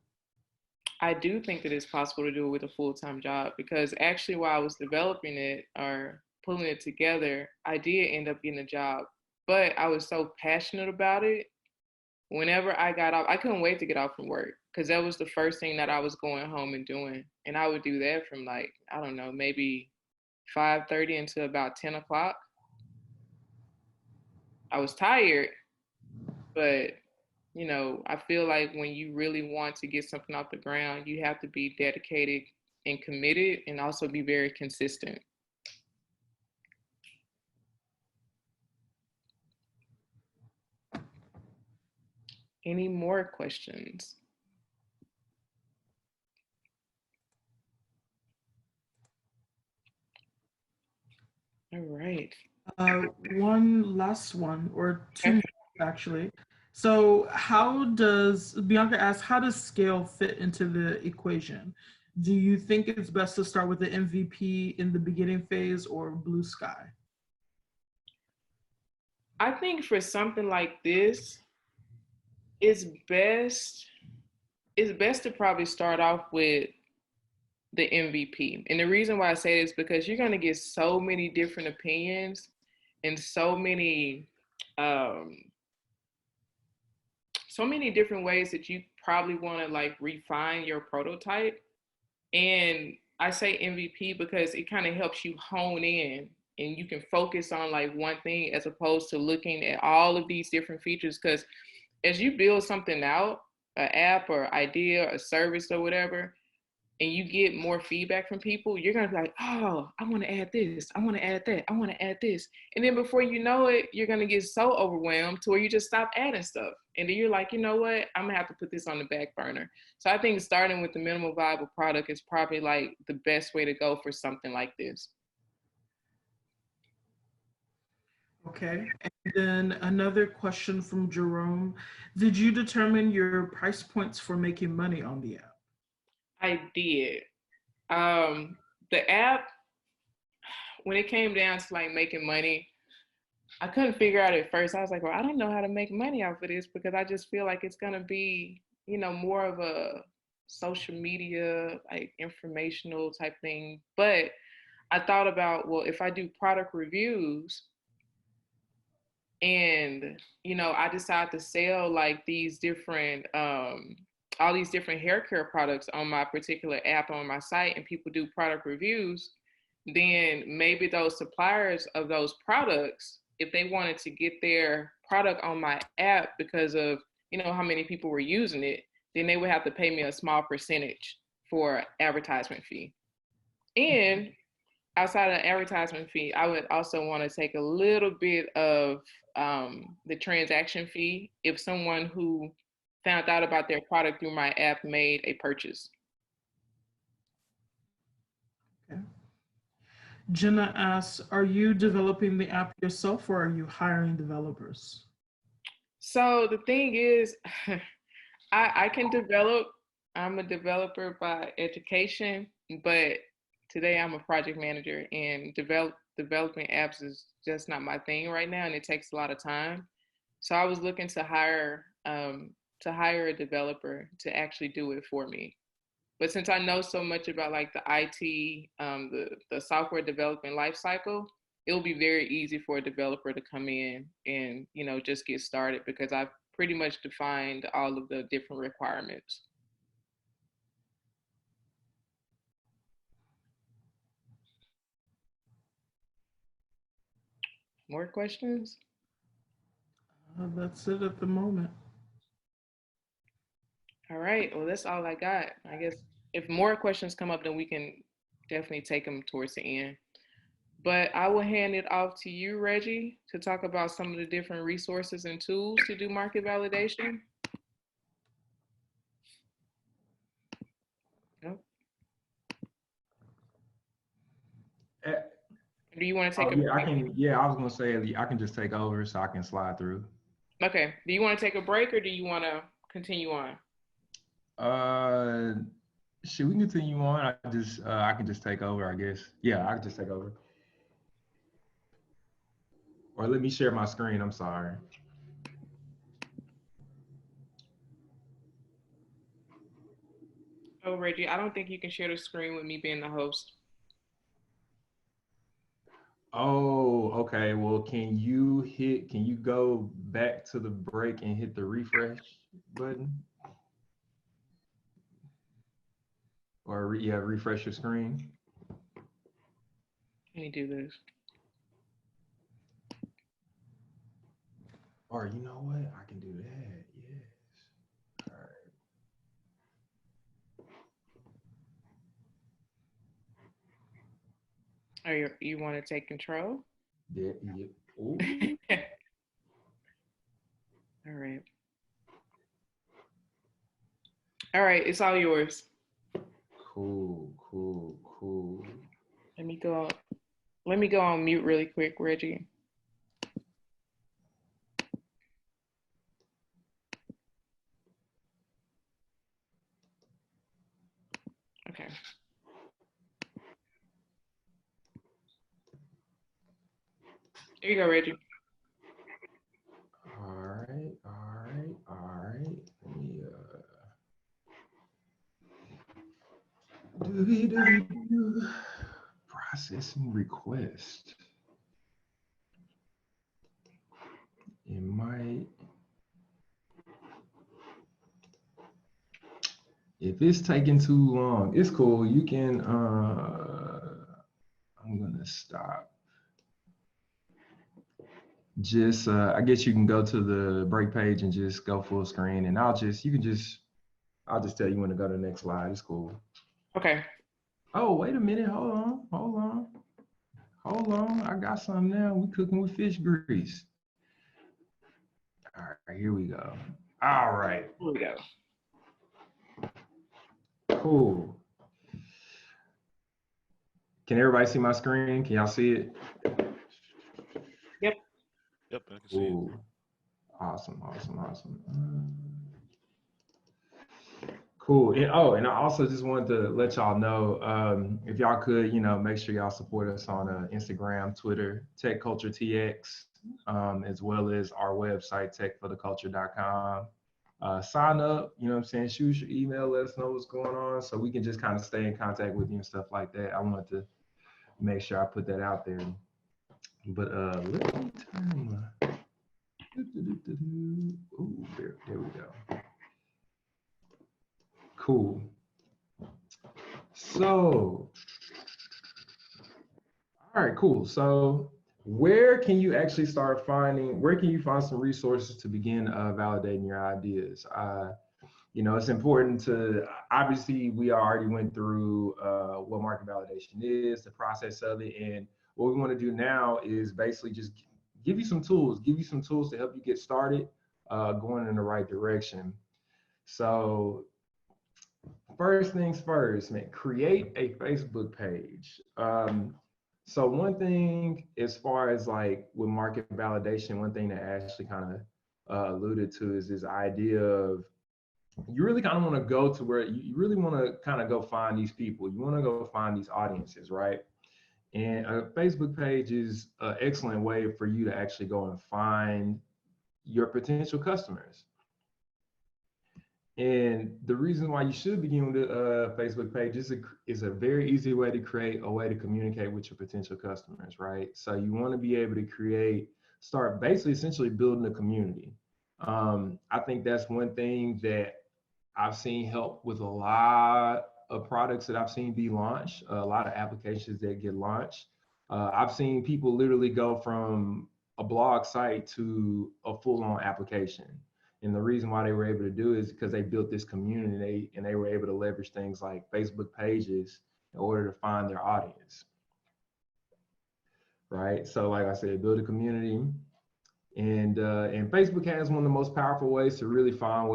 I do think that it's possible to do it with a full-time job because actually while I was developing it or pulling it together, I did end up getting a job. But I was so passionate about it. Whenever I got off, I couldn't wait to get off from work because that was the first thing that I was going home and doing. And I would do that from like, I don't know, maybe 5:30 until about 10 o'clock. I was tired, but I feel like when you really want to get something off the ground, you have to be dedicated and committed and also be very consistent. Any more questions? All right. One last one, or two more, actually. So Bianca asks, how does scale fit into the equation? Do you think it's best to start with the MVP in the beginning phase or blue sky? I think for something like this, it's best to probably start off with the MVP. And the reason why I say this is because you're going to get so many different opinions and um, so many different ways that you probably want to like refine your prototype. And I say MVP because it kind of helps you hone in and you can focus on like one thing as opposed to looking at all of these different features. Because as you build something out, an app or idea, a service or whatever, and you get more feedback from people, you're gonna be like, oh, I want to add this, I want to add that, I want to add this. And then before you know it, you're gonna get so overwhelmed to where you just stop adding stuff. And then you're like, you know what, I'm gonna have to put this on the back burner. So I think starting with the minimal viable product is probably like the best way to go for something like this. Okay. And then another question from Jerome. Did you determine your price points for making money on the app? I did. The app, when it came down to like making money, I couldn't figure out at first. I was like, well, I don't know how to make money off of this because I just feel like it's gonna be, more of a social media, like informational type thing. But I thought about, well, if I do product reviews and, I decide to sell like these different, all these different hair care products on my particular app on my site and people do product reviews, then maybe those suppliers of those products, if they wanted to get their product on my app because of, how many people were using it, then they would have to pay me a small percentage for advertisement fee. And outside of the advertisement fee, I would also want to take a little bit of the transaction fee if someone who found out about their product through my app made a purchase. Okay. Jenna asks, are you developing the app yourself or are you hiring developers? So the thing is, I can develop. I'm a developer by education, but today I'm a project manager and developing apps is just not my thing right now, and it takes a lot of time. So I was looking to hire a developer to actually do it for me. But since I know so much about like the IT, the software development lifecycle, it'll be very easy for a developer to come in and just get started because I've pretty much defined all of the different requirements. More questions? That's it at the moment. All right. Well, that's all I got. I guess if more questions come up, then we can definitely take them towards the end. But I will hand it off to you, Reggie, to talk about some of the different resources and tools to do market validation. Yep. Do you want to take a Yeah, I break? can. Yeah, I was gonna say I can just take over so I can slide through. Okay. Do you want to take a break or do you want to continue on? Should we continue on? I can just take over, I guess. Yeah, I can just take over. Or let me share my screen. I'm sorry. Oh, Reggie, I don't think you can share the screen with me being the host. Oh, okay. Well, can you go back to the break and hit the refresh button? Or yeah, refresh your screen. Let me do this. Or you know what? I can do that. Yes. All right. Or you want to take control? Yeah, yeah. Ooh. All right. All right, it's all yours. Cool, cool, cool. Let me go. Let me go on mute really quick, Reggie. Okay. There you go, Reggie. All right, all right, all right. Let me processing request. It might, if it's taking too long, it's cool. You can I'm gonna stop. Just I guess you can go to the break page and just go full screen, and I'll just tell you when to go to the next slide. It's cool. Okay. Oh, wait a minute. Hold on. I got something now. We cooking with fish grease. All right, here we go. All right. Here we go. Cool. Can everybody see my screen? Can y'all see it? Yep. Yep, I can see it. Ooh. Awesome. Cool. And I also just wanted to let y'all know, if y'all could, make sure y'all support us on Instagram, Twitter, Tech Culture TX, as well as our website, techfortheculture.com. Sign up, shoot your email, let us know what's going on so we can just kind of stay in contact with you and stuff like that. I wanted to make sure I put that out there. But let me turn my, ooh, there we go. Cool. So, all right, cool. So where can you actually where can you find some resources to begin validating your ideas? It's important to, obviously we already went through what market validation is, the process of it. And what we want to do now is basically just give you some tools to help you get started going in the right direction. So first things first, man, create a Facebook page. So one thing, as far as like with market validation, one thing that Ashley kind of alluded to is this idea of, you really kind of want to go to where you really want to kind of go find these people. You want to go find these audiences, right? And a Facebook page is an excellent way for you to actually go and find your potential customers. And the reason why you should begin with a Facebook page is a very easy way to create a way to communicate with your potential customers, right? So you want to be able to start basically essentially building a community. I think that's one thing that I've seen help with a lot of products that I've seen be launched, a lot of applications that get launched. I've seen people literally go from a blog site to a full-on application. And the reason why they were able to do it is because they built this community and they were able to leverage things like Facebook pages in order to find their audience. Right? So like I said, build a community. And Facebook has one of the most powerful ways to really find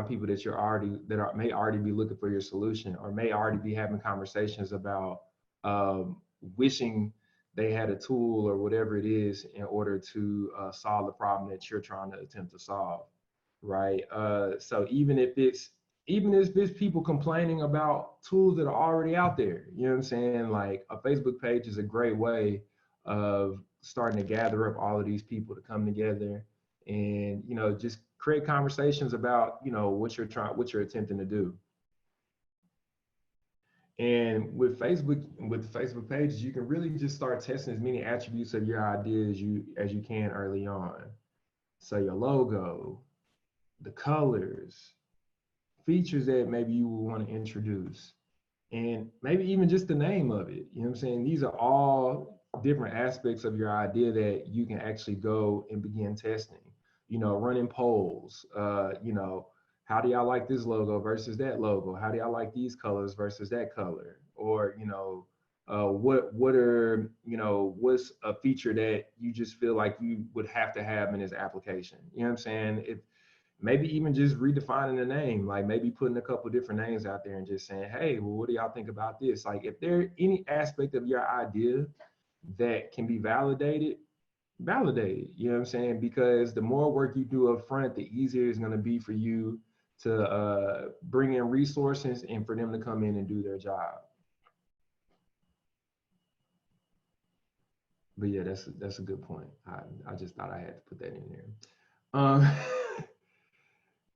people that may already be looking for your solution, or may already be having conversations about wishing they had a tool or whatever it is in order to solve the problem that you're trying to attempt to solve, right? So even if it's people complaining about tools that are already out there, you know what I'm saying? Like a Facebook page is a great way of starting to gather up all of these people to come together and, just create conversations about, what you're attempting to do. And with the Facebook pages, you can really just start testing as many attributes of your idea as you can early on. So your logo, the colors, features that maybe you will want to introduce, and maybe even just the name of it. You know what I'm saying? These are all different aspects of your idea that you can actually go and begin testing. Running polls, how do y'all like this logo versus that logo? How do y'all like these colors versus that color? Or, what's a feature that you just feel like you would have to have in this application? You know what I'm saying? maybe even just redefining the name, like maybe putting a couple different names out there and just saying, hey, well, what do y'all think about this? Like if there any aspect of your idea that can be validated, validate it. You know what I'm saying? Because the more work you do up front, the easier it's going to be for you to bring in resources and for them to come in and do their job. But yeah, that's a good point. I just thought I had to put that in there. Um,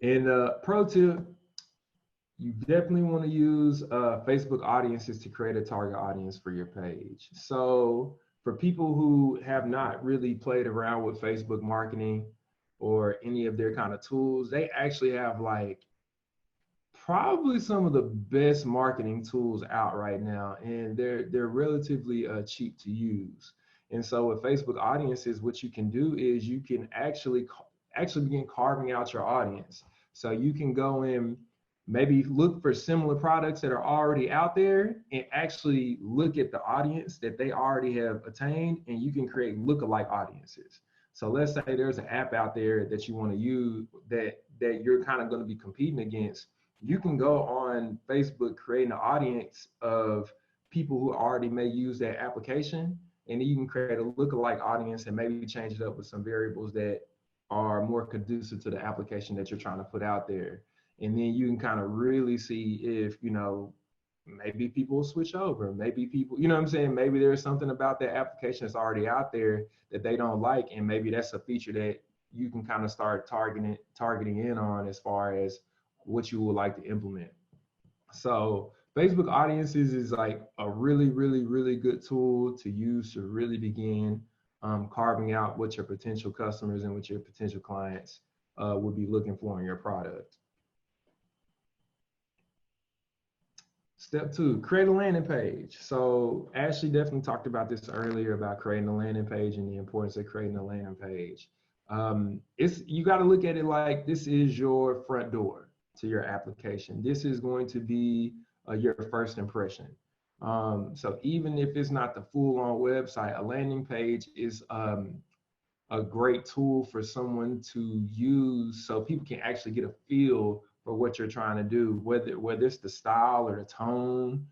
and pro tip, you definitely want to use Facebook audiences to create a target audience for your page. So for people who have not really played around with Facebook marketing or any of their kind of tools, they actually have like probably some of the best marketing tools out right now, and they're relatively cheap to use. And so with Facebook audiences, what you can do is you can actually begin carving out your audience. So you can go in, maybe look for similar products that are already out there and actually look at the audience that they already have attained, and you can create lookalike audiences. So let's say there's an app out there that you want to use that you're kind of going to be competing against. You can go on Facebook, create an audience of people who already may use that application, and then you can create a lookalike audience and maybe change it up with some variables that are more conducive to the application that you're trying to put out there. And then you can kind of really see if, maybe people will switch over. Maybe people, you know what I'm saying? Maybe there's something about that application that's already out there that they don't like. And maybe that's a feature that you can kind of start targeting in on as far as what you would like to implement. So Facebook audiences is like a really, really, really good tool to use to really begin carving out what your potential customers and what your potential clients would be looking for in your product. Step 2, create a landing page. So Ashley definitely talked about this earlier about creating a landing page and the importance of creating a landing page. You got to look at it like this is your front door to your application. This is going to be your first impression. So even if it's not the full-on website, a landing page is a great tool for someone to use so people can actually get a feel for what you're trying to do, whether it's the style or the tone,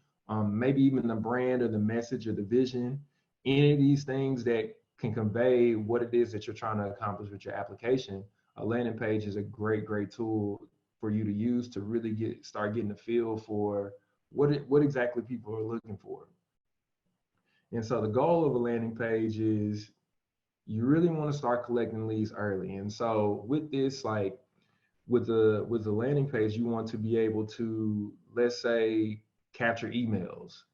maybe even the brand or the message or the vision, any of these things that can convey what it is that you're trying to accomplish with your application. A landing page is a great, great tool for you to use to really start getting a feel for what exactly people are looking for. And so the goal of a landing page is you really want to start collecting leads early. And so with this, like with the landing page, you want to be able to, let's say, capture emails.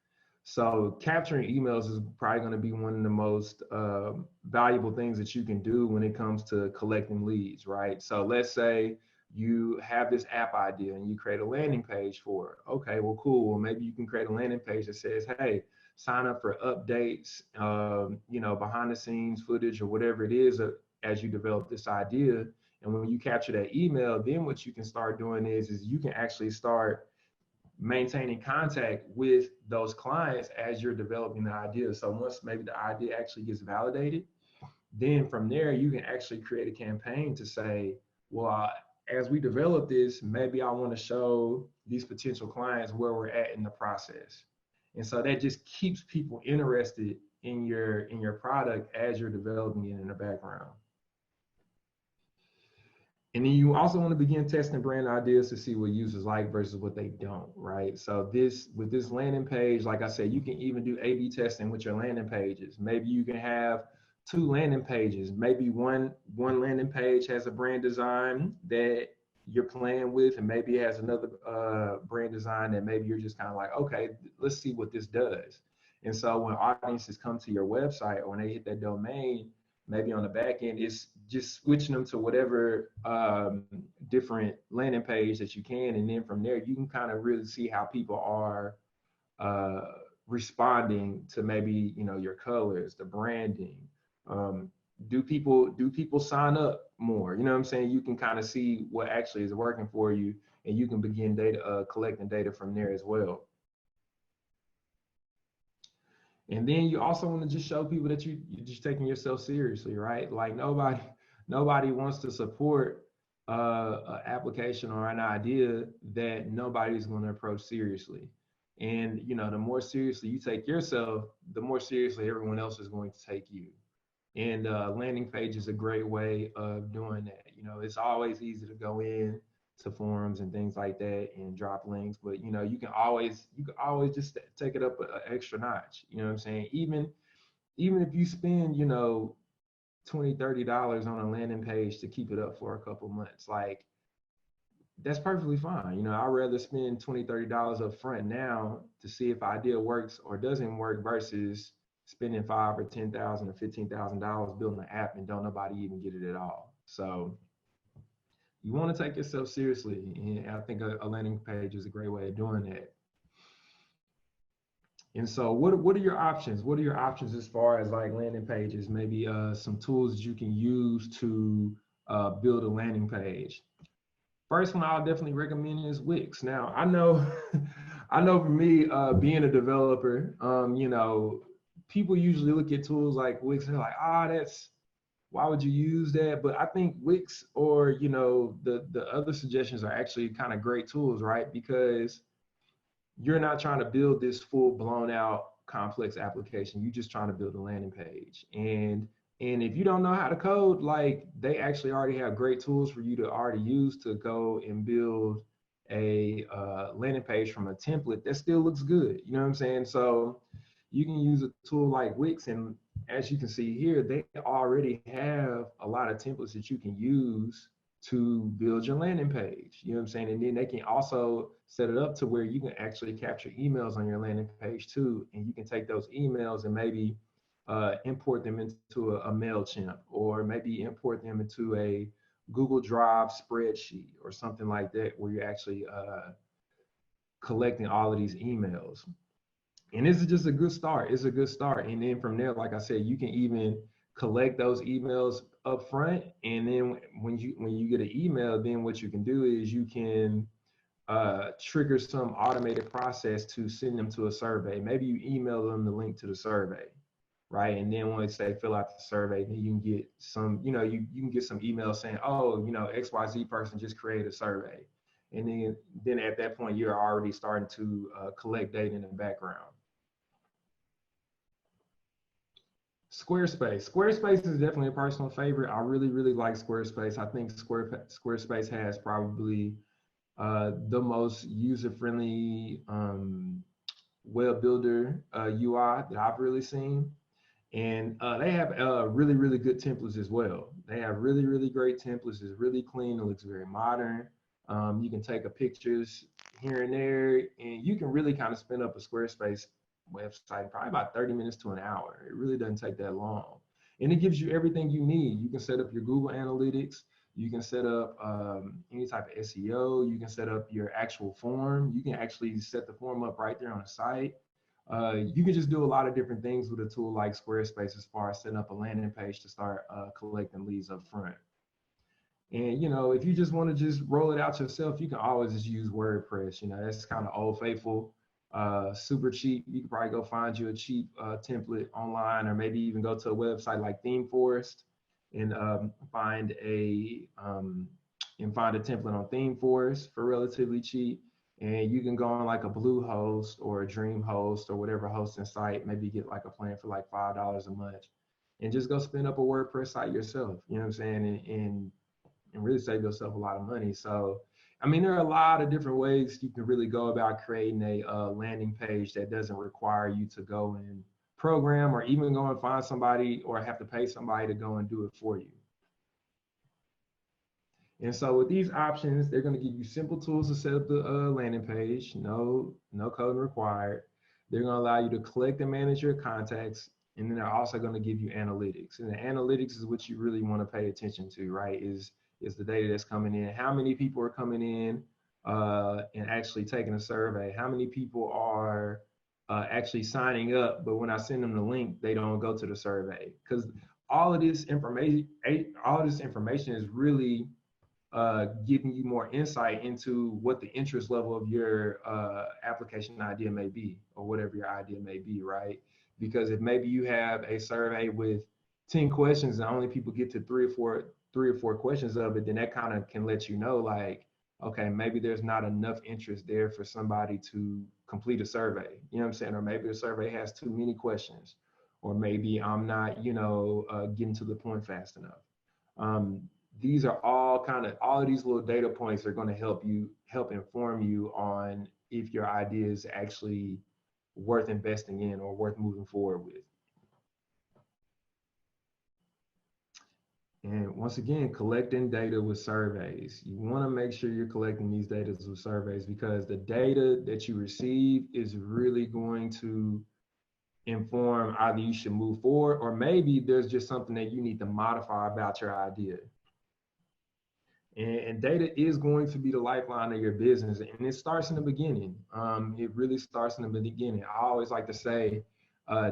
So capturing emails is probably going to be one of the most valuable things that you can do when it comes to collecting leads, right? So let's say you have this app idea and you create a landing page for it. Okay, well, cool. Well, maybe you can create a landing page that says, hey, sign up for updates, behind the scenes footage or whatever it is as you develop this idea. And when you capture that email, then what you can start doing is you can actually start maintaining contact with those clients as you're developing the idea. So once maybe the idea actually gets validated, then from there, you can actually create a campaign to say, well, as we develop this, maybe I want to show these potential clients where we're at in the process. And so that just keeps people interested in your product as you're developing it in the background. And then you also want to begin testing brand ideas to see what users like versus what they don't, right? So with this landing page, like I said, you can even do A/B testing with your landing pages. Maybe you can have 2 landing pages. Maybe one landing page has a brand design that you're playing with, and maybe it has another brand design that maybe you're just kind of like, okay, let's see what this does. And so when audiences come to your website or when they hit that domain, maybe on the back end, it's just switching them to whatever different landing page that you can. And then from there, you can kind of really see how people are responding to maybe, your colors, the branding. Do people sign up more? You know what I'm saying? You can kind of see what actually is working for you, and you can begin collecting data from there as well. And then you also want to just show people that you're just taking yourself seriously, right? Like nobody wants to support an application or an idea that nobody's going to approach seriously. And you know, the more seriously you take yourself, the more seriously everyone else is going to take you. And landing page is a great way of doing that. You know, it's always easy to go in to forums and things like that and drop links, but you know, you can always just take it up an extra notch. You know what I'm saying? Even if you spend, you know, 20, $30 on a landing page to keep it up for a couple months, like that's perfectly fine. You know, I'd rather spend 20, $30 up front now to see if idea works or doesn't work versus spending five or 10,000 or $15,000 building an app and don't nobody even get it at all. So you want to take yourself seriously, and I think a landing page is a great way of doing that. And so what are your options? What are your options as far as like landing pages? Maybe some tools that you can use to build a landing page. First one I'll definitely recommend is Wix. Now I know, I know for me, being a developer, you know, people usually look at tools like Wix and they're like, ah, that's why would you use that? But I think Wix or you know the other suggestions are actually kind of great tools, right? Because you're not trying to build this full blown out complex application. You're just trying to build a landing page. And if you don't know how to code, like they actually already have great tools for you to already use to go and build a landing page from a template that still looks good. You know what I'm saying? So you can use a tool like Wix, and as you can see here, they already have a lot of templates that you can use to build your landing page. You know what I'm saying? And then they can also set it up to where you can actually capture emails on your landing page too. And you can take those emails and maybe import them into a MailChimp, or maybe import them into a Google Drive spreadsheet or something like that, where you're actually collecting all of these emails. And this is just a good start. It's a good start. And then from there, like I said, you can even collect those emails up front. And then when you get an email, then what you can do is you can trigger some automated process to send them to a survey. Maybe you email them the link to the survey, right? And then once they fill out the survey, then you can get some, you know, you can get some emails saying, oh, you know, XYZ person just created a survey. And then at that point, you're already starting to collect data in the background. Squarespace. Squarespace is definitely a personal favorite. I really, really like Squarespace. I think Squarespace has probably the most user-friendly web builder UI that I've really seen. And they have really, really good templates as well. They have really, really great templates. It's really clean. It looks very modern. You can take a pictures here and there, and you can really kind of spin up a Squarespace website in probably about 30 minutes to an hour. It really doesn't take that long. And it gives you everything you need. You can set up your Google Analytics. You can set up any type of SEO. You can set up your actual form. You can actually set the form up right there on the site. You can just do a lot of different things with a tool like Squarespace as far as setting up a landing page to start collecting leads up front. And you know, if you just want to just roll it out yourself, you can always just use WordPress. You know, that's kind of old faithful, super cheap. You can probably go find you a cheap template online, or maybe even go to a website like ThemeForest and find a template on ThemeForest for relatively cheap. And you can go on like a Bluehost or a DreamHost or whatever hosting site, maybe get like a plan for like $5 a month, and just go spin up a WordPress site yourself. You know what I'm saying? And really save yourself a lot of money. So, I mean, there are a lot of different ways you can really go about creating a landing page that doesn't require you to go and program, or even go and find somebody or have to pay somebody to go and do it for you. And so with these options, they're going to give you simple tools to set up the landing page. No coding required. They're going to allow you to collect and manage your contacts. And then they're also going to give you analytics. And the analytics is what you really want to pay attention to, right? Is the data that's coming in. How many people are coming in and actually taking a survey? How many people are actually signing up, but when I send them the link, they don't go to the survey? Because all of this information is really giving you more insight into what the interest level of your application idea may be, or whatever your idea may be, right? Because if maybe you have a survey with 10 questions and only people get to three or four questions of it, then that kind of can let you know, like, okay, maybe there's not enough interest there for somebody to complete a survey. You know what I'm saying? Or maybe the survey has too many questions, or maybe I'm not, getting to the point fast enough. Um, these are all of these little data points are going to help inform you on if your idea is actually worth investing in or worth moving forward with. And once again, collecting data with surveys. You want to make sure you're collecting these data with surveys, because the data that you receive is really going to inform either you should move forward, or maybe there's just something that you need to modify about your idea. And data is going to be the lifeline of your business, and it starts in the beginning. It really starts in the beginning. I always like to say,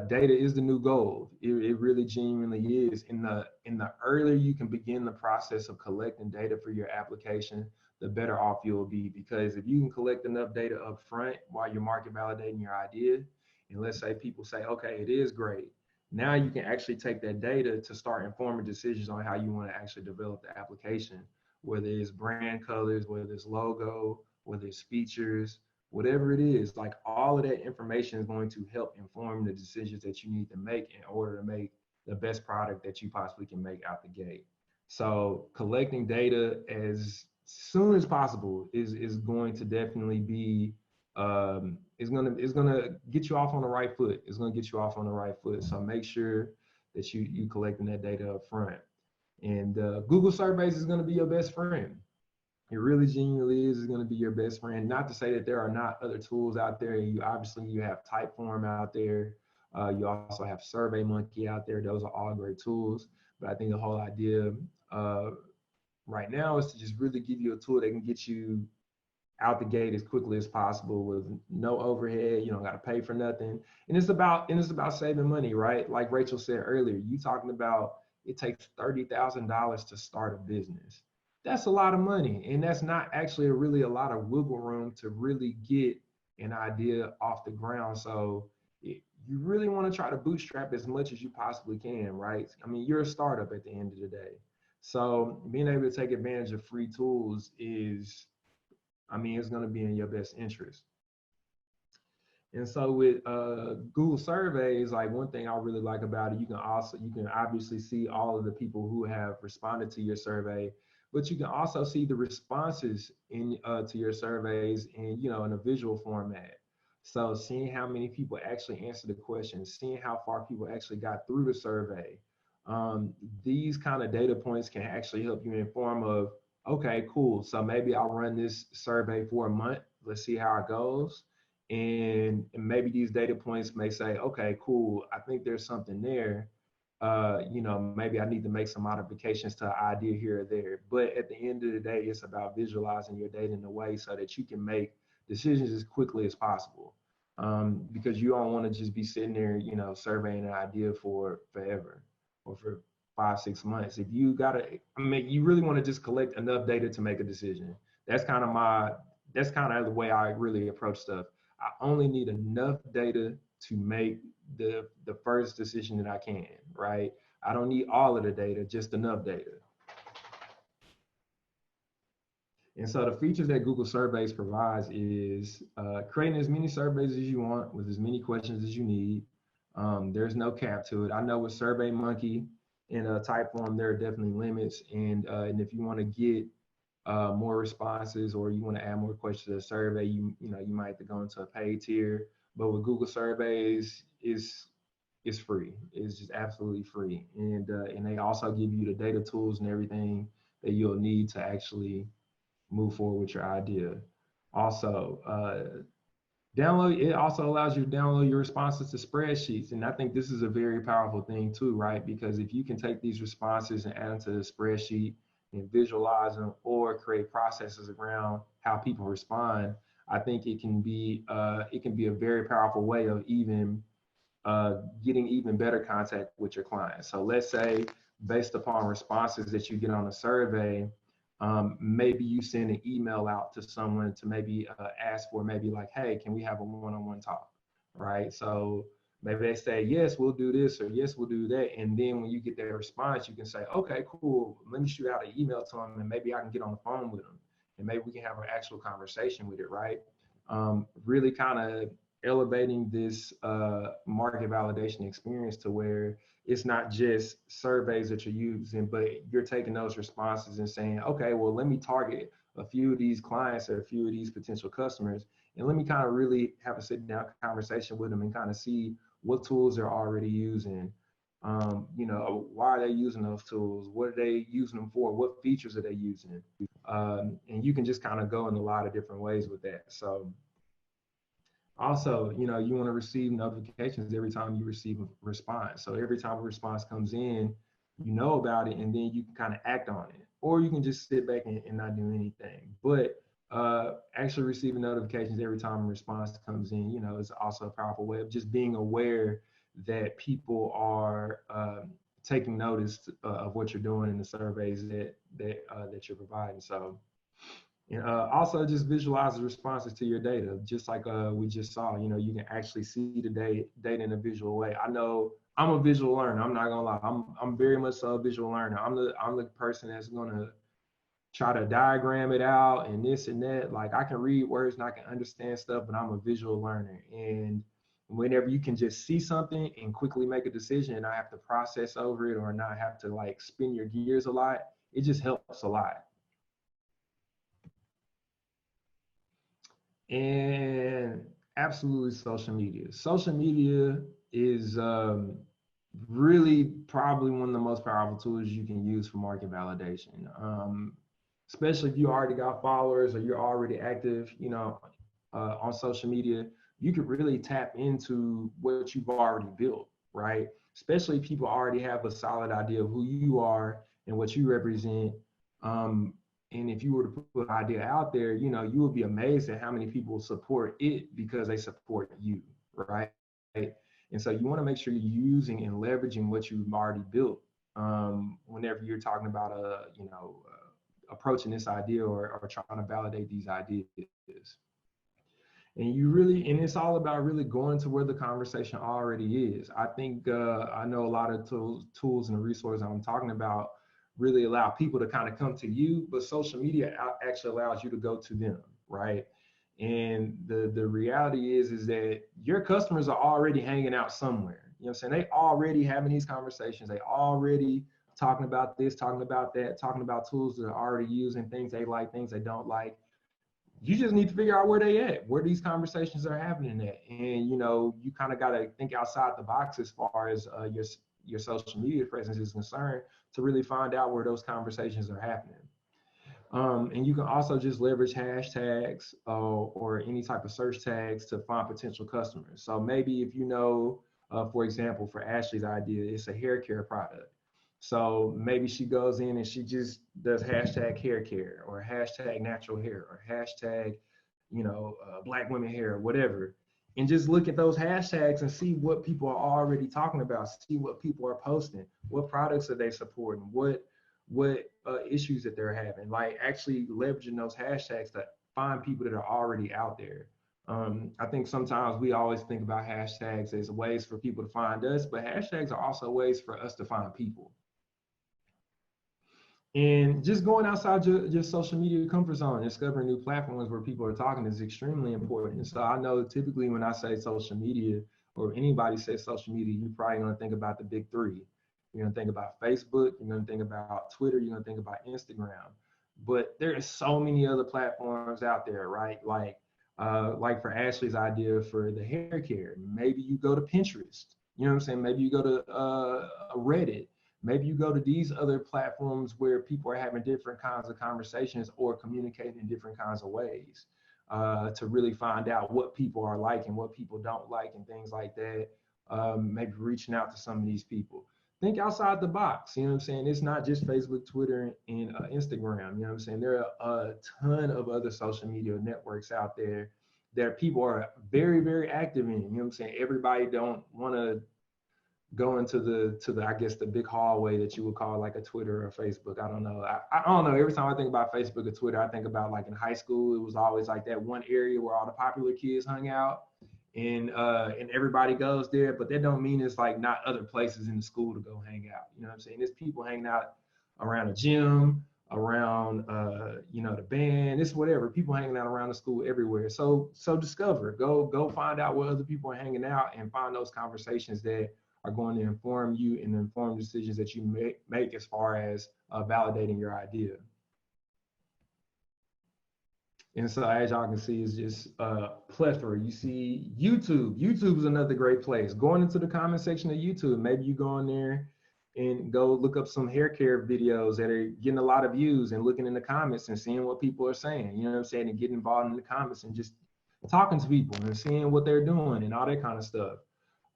data is the new gold. It really genuinely is. In the earlier you can begin the process of collecting data for your application, the better off you'll be. Because if you can collect enough data up front while you're market validating your idea, and let's say people say, okay, it is great. Now you can actually take that data to start informing decisions on how you want to actually develop the application, whether it's brand colors, whether it's logo, whether it's features, whatever it is. Like, all of that information is going to help inform the decisions that you need to make in order to make the best product that you possibly can make out the gate. So collecting data as soon as possible is going to definitely be is gonna get you off on the right foot. It's gonna get you off on the right foot. So make sure that you collecting that data up front. And Google surveys is going to be your best friend. It really genuinely is going to be your best friend. Not to say that there are not other tools out there. You have Typeform out there. You also have SurveyMonkey out there. Those are all great tools. But I think the whole idea right now is to just really give you a tool that can get you out the gate as quickly as possible with no overhead. You don't got to pay for nothing. And it's about saving money, right? Like Rachel said earlier, you talking about it takes $30,000 to start a business. That's a lot of money, and that's not actually really a lot of wiggle room to really get an idea off the ground. So you really want to try to bootstrap as much as you possibly can, right? I mean, you're a startup at the end of the day. So being able to take advantage of free tools it's going to be in your best interest. And so with Google surveys, like, one thing I really like about it, you can obviously see all of the people who have responded to your survey, but you can also see the responses to your surveys in a visual format. So seeing how many people actually answered the question, seeing how far people actually got through the survey, these kind of data points can actually help you inform of, okay, cool. So maybe I'll run this survey for a month. Let's see how it goes. And maybe these data points may say, okay, cool, I think there's something there. Maybe I need to make some modifications to an idea here or there. But at the end of the day, it's about visualizing your data in a way so that you can make decisions as quickly as possible. Because you don't want to just be sitting there, surveying an idea for forever or for 5-6 months. If you you really want to just collect enough data to make a decision. That's kind of the way I really approach stuff. I only need enough data to make the first decision that I can, right? I don't need all of the data, just enough data. And so the features that Google Surveys provides is creating as many surveys as you want with as many questions as you need. There's no cap to it. I know with SurveyMonkey and Typeform, there are definitely limits. And if you want to get more responses, or you want to add more questions to the survey, you might have to go into a paid tier. But with Google Surveys, it's free. It's just absolutely free. And they also give you the data tools and everything that you'll need to actually move forward with your idea. Also, it also allows you to download your responses to spreadsheets. And I think this is a very powerful thing too, right? Because if you can take these responses and add them to the spreadsheet and visualize them, or create processes around how people respond, I think it can be a very powerful way of even getting even better contact with your clients. So let's say, based upon responses that you get on a survey, maybe you send an email out to someone to maybe ask for, maybe like, hey, can we have a one-on-one talk, right? So Maybe they say, yes, we'll do this, or yes, we'll do that. And then when you get their response, you can say, okay, cool. Let me shoot out an email to them and maybe I can get on the phone with them and maybe we can have an actual conversation with it, right? Really kind of elevating this market validation experience to where it's not just surveys that you're using, but you're taking those responses and saying, okay, well, let me target a few of these clients or a few of these potential customers. And let me kind of really have a sit down conversation with them and kind of see what tools they're already using. Why are they using those tools? What are they using them for? What features are they using? And you can just kind of go in a lot of different ways with that. So also, you want to receive notifications every time you receive a response. So every time a response comes in, you know about it, and then you can kind of act on it. Or you can just sit back and not do anything. But actually receiving notifications every time a response comes in, is also a powerful way of just being aware that people are taking notice of what you're doing in the surveys that you're providing. So, and also just visualize the responses to your data, just like we just saw. You can actually see the data in a visual way. I know I'm a visual learner. I'm not gonna lie. I'm very much so a visual learner. I'm the person that's gonna try to diagram it out and this and that. Like I can read words and I can understand stuff, but I'm a visual learner. And whenever you can just see something and quickly make a decision and not have to process over it or not have to like spin your gears a lot, it just helps a lot. And absolutely social media. Social media is really probably one of the most powerful tools you can use for market validation. Especially if you already got followers or you're already active, on social media, you could really tap into what you've already built, right? Especially if people already have a solid idea of who you are and what you represent. And if you were to put an idea out there, you would be amazed at how many people support it because they support you, right? And so you want to make sure you're using and leveraging what you've already built whenever you're talking about approaching this idea or trying to validate these ideas. And it's all about really going to where the conversation already is. I think I know a lot of tools and the resources I'm talking about really allow people to kind of come to you, but social media actually allows you to go to them, right? And the reality is that your customers are already hanging out somewhere. You know what I'm saying? They already having these conversations. They already talking about this, talking about that, talking about tools that are already using, things they like, things they don't like. You just need to figure out where they at, where these conversations are happening at. And, you kind of got to think outside the box as far as your social media presence is concerned to really find out where those conversations are happening. And you can also just leverage hashtags or any type of search tags to find potential customers. So maybe if for example, for Ashley's idea, it's a hair care product. So maybe she goes in and she just does hashtag hair care or hashtag natural hair or hashtag, black women hair, whatever. And just look at those hashtags and see what people are already talking about, see what people are posting, what products are they supporting, what issues that they're having, like actually leveraging those hashtags to find people that are already out there. I think sometimes we always think about hashtags as ways for people to find us, but hashtags are also ways for us to find people. And just going outside your social media comfort zone, discovering new platforms where people are talking is extremely important. So I know typically when I say social media or anybody says social media, you're probably going to think about the big three. You're going to think about Facebook, you're going to think about Twitter, you're going to think about Instagram. But there are so many other platforms out there, right? Like for Ashley's idea for the hair care, maybe you go to Pinterest, you know what I'm saying? Maybe you go to Reddit. Maybe you go to these other platforms where people are having different kinds of conversations or communicating in different kinds of ways to really find out what people are like and what people don't like and things like that. Maybe reaching out to some of these people. Think outside the box, you know what I'm saying? It's not just Facebook, Twitter, and Instagram, you know what I'm saying? There are a ton of other social media networks out there that people are very, very active in, you know what I'm saying? Everybody don't want to go into the I guess the big hallway that you would call like a Twitter or Facebook. I don't know. I don't know. Every time I think about Facebook or Twitter, I think about like in high school, it was always like that one area where all the popular kids hung out. and everybody goes there, but that don't mean it's like not other places in the school to go hang out. You know what I'm saying? There's people hanging out around the gym, around the band, it's whatever. People hanging out around the school everywhere. So discover, go find out where other people are hanging out and find those conversations that are going to inform you and inform decisions that you make as far as validating your idea. And so as y'all can see, it's just plethora. You see YouTube. YouTube is another great place. Going into the comment section of YouTube, maybe you go in there and go look up some hair care videos that are getting a lot of views and looking in the comments and seeing what people are saying, you know what I'm saying? And getting involved in the comments and just talking to people and seeing what they're doing and all that kind of stuff.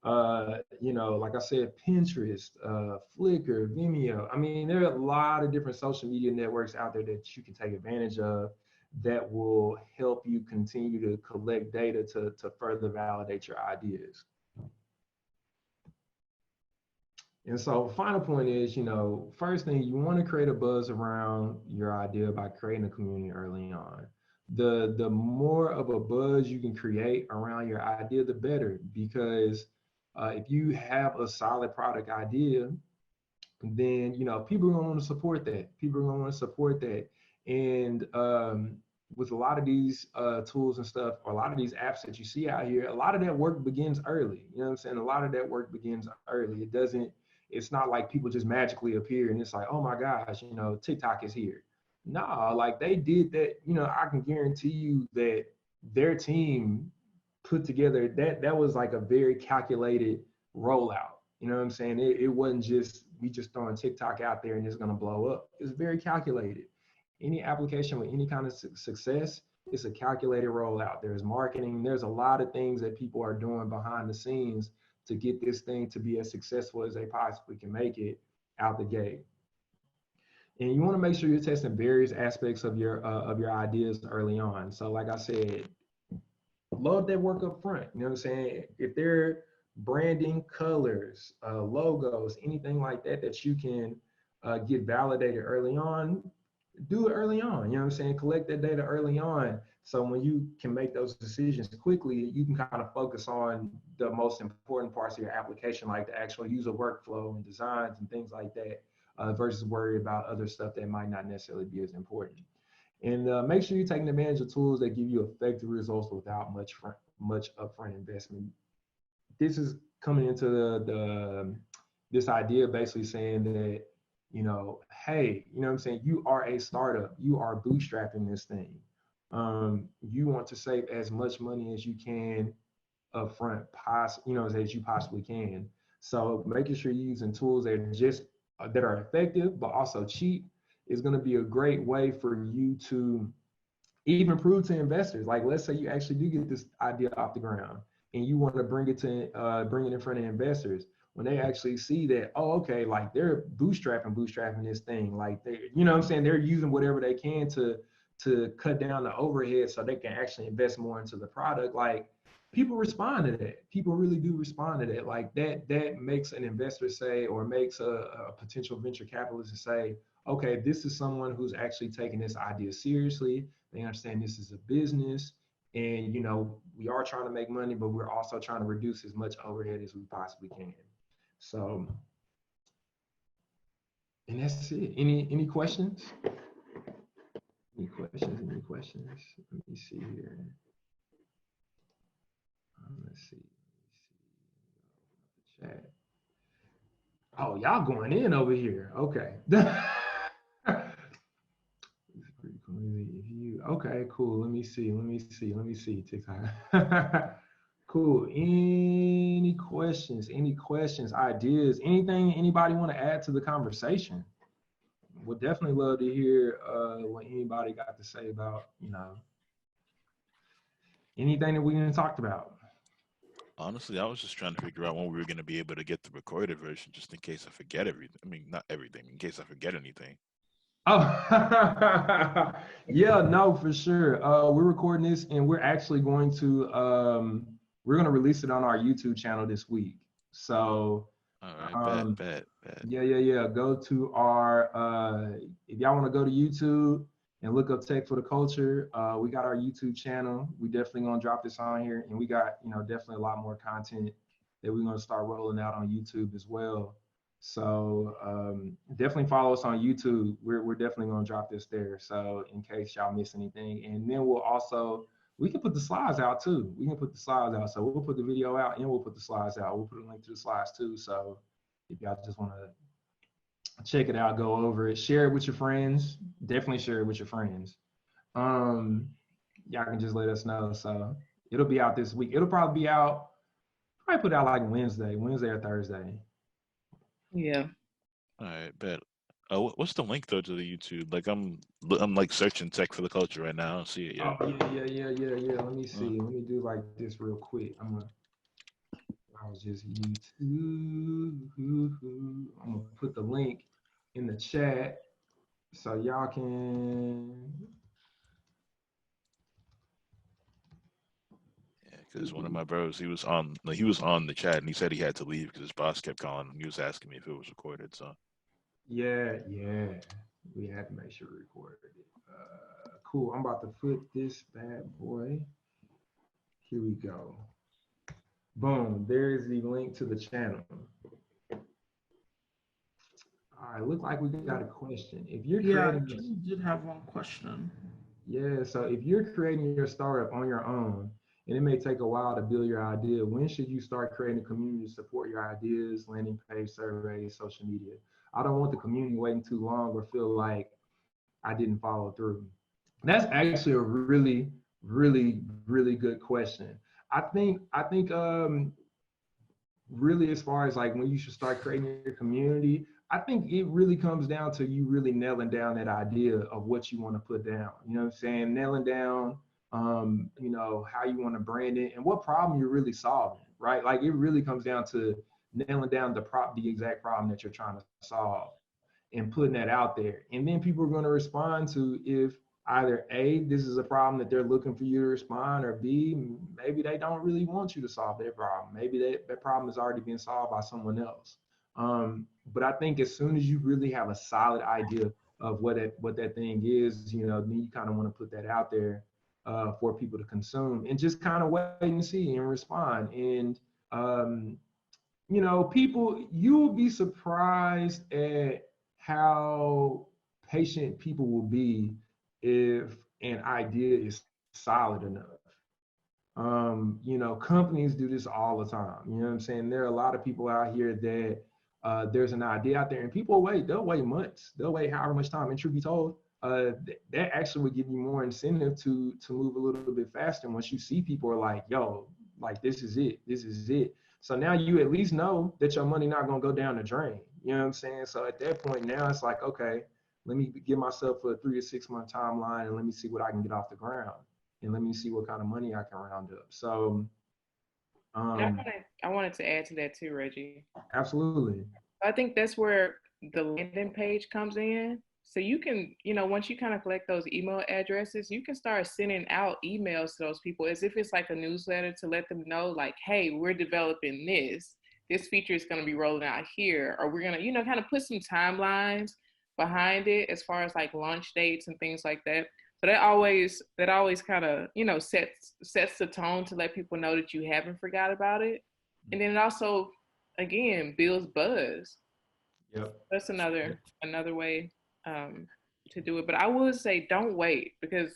Like I said, Pinterest, Flickr, Vimeo. I mean, there are a lot of different social media networks out there that you can take advantage of that will help you continue to collect data to further validate your ideas. And so final point is, first thing, you want to create a buzz around your idea by creating a community early on. The more of a buzz you can create around your idea, the better, because if you have a solid product idea, then, people are going to want to support that. People are going to want to support that. And with a lot of these tools and stuff, or a lot of these apps that you see out here, a lot of that work begins early. You know what I'm saying? A lot of that work begins early. It's not like people just magically appear and it's like, oh my gosh, TikTok is here. No, like they did that. I can guarantee you that their team put together that was like a very calculated rollout. You know what I'm saying? It wasn't just, we just throwing TikTok out there and it's going to blow up. It's very calculated. Any application with any kind of success, it's a calculated rollout. There's marketing. There's a lot of things that people are doing behind the scenes to get this thing to be as successful as they possibly can make it out the gate. And you want to make sure you're testing various aspects of your ideas early on. So like I said, load that work up front. You know what I'm saying? If they're branding, colors, logos, anything like that you can get validated early on, do it early on. You know what I'm saying? Collect that data early on. So when you can make those decisions quickly, you can kind of focus on the most important parts of your application, like the actual user workflow and designs and things like that, versus worry about other stuff that might not necessarily be as important. And make sure you're taking advantage of tools that give you effective results without much upfront investment. This is coming into this idea basically saying that, hey, you know what I'm saying? You are a startup. You are bootstrapping this thing. You want to save as much money as you can upfront, as you possibly can. So making sure you're using tools that are effective but also cheap is going to be a great way for you to even prove to investors. Like, let's say you actually do get this idea off the ground and you want to bring it in front of investors. When they actually see that, oh, okay, like they're bootstrapping this thing, like they, you know what I'm saying, they're using whatever they can to cut down the overhead so they can actually invest more into the product. Like, people respond to that. People really do respond to that. Like that makes an investor say, or makes a potential venture capitalist say, okay, this is someone who's actually taking this idea seriously. They understand this is a business, and we are trying to make money, but we're also trying to reduce as much overhead as we possibly can. So, and that's it. Any questions? Any questions? Let me see here. Let's see. Chat. Oh, y'all going in over here. Okay. Okay, cool. Let me see. TikTok. Cool. Any questions, ideas, anything anybody want to add to the conversation? Would definitely love to hear what anybody got to say about, anything that we didn't talked about. Honestly, I was just trying to figure out when we were going to be able to get the recorded version, just in case I forget everything. I mean, not everything, in case I forget anything. Oh, yeah, no, for sure. We're recording this, and we're actually going to release it on our YouTube channel this week. So, all right, bet. Yeah. Go to our, if y'all want to go to YouTube, and look up Tech for the Culture. We got our YouTube channel. We definitely gonna drop this on here, and we got, you know, definitely a lot more content that we're gonna start rolling out on YouTube as well. So definitely follow us on YouTube. We're definitely gonna drop this there. So in case y'all miss anything, and then we'll also, we can put the slides out too. We can put the slides out. So we'll put the video out and we'll put the slides out. We'll put a link to the slides too. So if y'all just want to check it out, go over it, share it with your friends. Definitely share it with your friends. Y'all can just let us know. So it'll be out this week. It'll probably be out, probably put out like Wednesday or Thursday. Yeah. All right, bet. What's the link though to the YouTube? Like I'm like searching Tech for the Culture right now. I don't see it yet. Oh yeah. Let me see. Let me do like this real quick. I was just YouTube. I'm gonna put the link in the chat so y'all can. Yeah, because one of my bros, he was on the chat and he said he had to leave because his boss kept calling him. He was asking me if it was recorded. So Yeah. We had to make sure we recorded it. Cool. I'm about to put this bad boy. Here we go. Boom. There's the link to the channel. All right. Look like we got a question. If you're creating, you did have one question. Yeah. So if you're creating your startup on your own, and it may take a while to build your idea, when should you start creating a community to support your ideas, landing page, surveys, social media? I don't want the community waiting too long or feel like I didn't follow through. That's actually a really, really good question. I think really, as far as like when you should start creating your community, I think it really comes down to you really nailing down that idea of what you want to put down. You know what I'm saying? Nailing down, you know, how you want to brand it and what problem you're really solving, right? Like it really comes down to nailing down the exact problem that you're trying to solve and putting that out there. And then people are going to respond to if either A, this is a problem that they're looking for you to respond, or B, maybe they don't really want you to solve their problem. Maybe that problem has already been solved by someone else. But I think as soon as you really have a solid idea of what that thing is, you know, then you kind of want to put that out there for people to consume and just kind of wait and see and respond. And you know, people, you will be surprised at how patient people will be if an idea is solid enough. You know, companies do this all the time. You know what I'm saying? There are a lot of people out here that there's an idea out there and people wait, they'll wait months, they'll wait however much time. And truth be told, that actually would give you more incentive to move a little bit faster. Once you see people are like, yo, like this is it. So now you at least know that your money not gonna go down the drain. You know what I'm saying? So at that point now it's like, okay, let me give myself a 3 to 6 month timeline and let me see what I can get off the ground. And let me see what kind of money I can round up. So I wanted to add to that too, Reggie. absolutely. I think that's where the landing page comes in. So you can, you know, once you kind of collect those email addresses, you can start sending out emails to those people as if it's like a newsletter to let them know, like, hey, we're developing this. This feature is going to be rolling out here, or we're going to, you know, kind of put some timelines behind it as far as like launch dates and things like that. So that always kind of, you know, sets the tone to let people know that you haven't forgot about it. And then it also, again, builds buzz. Yep. That's another way to do it. But I would say don't wait, because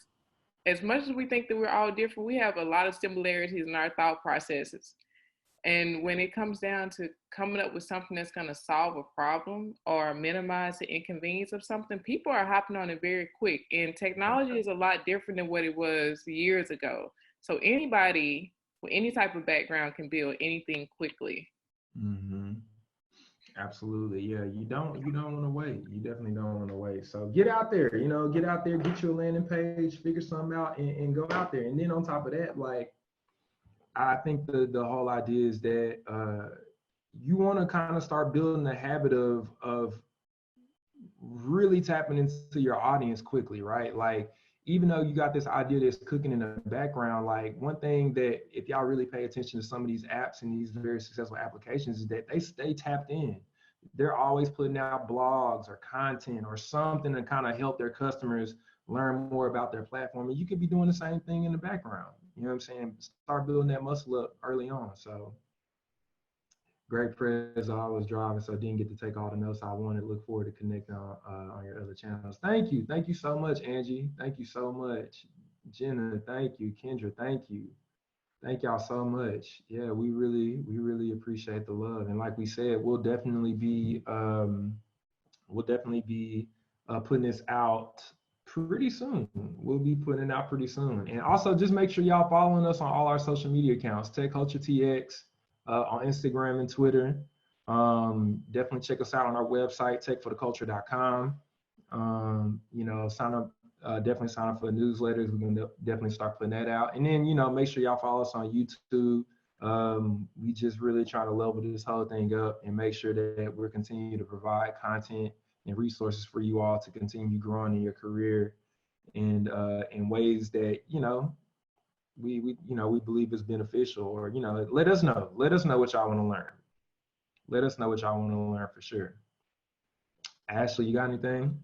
as much as we think that we're all different, we have a lot of similarities in our thought processes. And when it comes down to coming up with something that's going to solve a problem or minimize the inconvenience of something, people are hopping on it very quick. And technology is a lot different than what it was years ago. So anybody with any type of background can build anything quickly. Mm-hmm. Absolutely. Yeah. You don't want to wait. You definitely don't want to wait. So get out there, you know, get your landing page, figure something out and go out there. And then on top of that, like, I think the whole idea is that you want to kind of start building the habit of really tapping into your audience quickly, right? Like, even though you got this idea that's cooking in the background, like one thing that if y'all really pay attention to some of these apps and these very successful applications is that they stay tapped in. they're always putting out blogs or content or something to kind of help their customers learn more about their platform. And you could be doing the same thing in the background. You know what I'm saying? Start building that muscle up early on. So great press. I was driving, so I didn't get to take all the notes I wanted. Look forward to connecting on your other channels. Thank you. Thank you so much, Angie. Thank you so much. Jenna, thank you. Kendra, thank you. Thank y'all so much. Yeah, we really appreciate the love. And like we said, we'll definitely be putting this out pretty soon. We'll be putting it out pretty soon. And also just make sure y'all following us on all our social media accounts, Tech Culture TX, on Instagram and Twitter. Definitely check us out on our website, techfortheculture.com. You know, definitely sign up for the newsletters. We're gonna definitely start putting that out. And then, you know, make sure y'all follow us on YouTube. We just really trying to level this whole thing up and make sure that we're continuing to provide content and resources for you all to continue growing in your career and in ways that, you know, we believe is beneficial. Or, you know, let us know what y'all want to learn. Let us know what y'all want to learn for sure. Ashley, you got anything?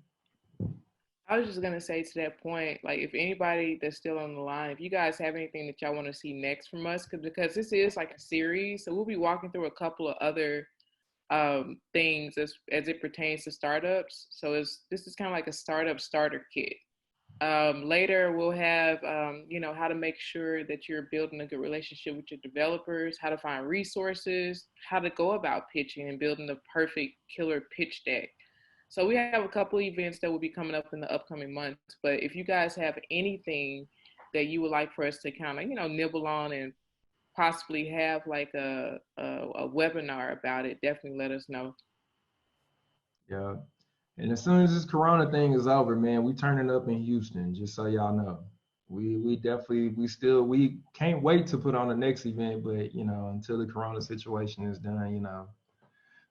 I was just gonna say to that point, like if anybody that's still on the line, if you guys have anything that y'all want to see next from us, because this is like a series, so we'll be walking through a couple of other things as it pertains to startups. So this is kind of like a starter kit. Later we'll have you know, how to make sure that you're building a good relationship with your developers, how to find resources, how to go about pitching and building the perfect killer pitch deck. So we have a couple of events that will be coming up in the upcoming months. But if you guys have anything that you would like for us to kind of, you know, nibble on and possibly have like a webinar about it, definitely let us know. Yeah. And as soon as this Corona thing is over, man, we turning up in Houston, just so y'all know. We can't wait to put on the next event, but you know, until the Corona situation is done, you know,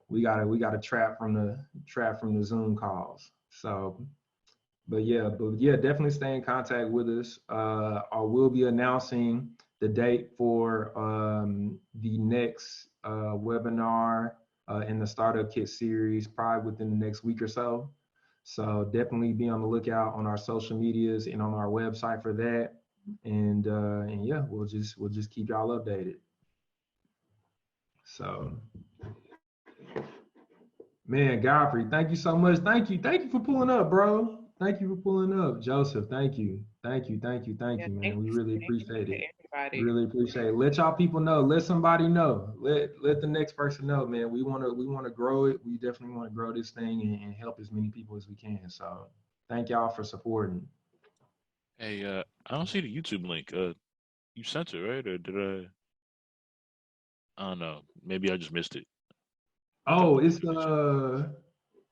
we gotta trap from the Zoom calls. So, but yeah, definitely stay in contact with us. I will be announcing the date for the next webinar in the Startup Kit series, probably within the next week or so. So definitely be on the lookout on our social medias and on our website for that. And yeah, we'll just keep y'all updated. So, man, Godfrey, thank you so much. Thank you for pulling up, bro. Thank you for pulling up, Joseph. Thank you, man. We really appreciate it. Everybody. Really appreciate it. Let y'all people know. Let somebody know. Let the next person know, man. We wanna grow it. We definitely want to grow this thing and help as many people as we can. So thank y'all for supporting. Hey, I don't see the YouTube link. You sent it, right? Or did I? I don't know. Maybe I just missed it. Oh, it's Huh.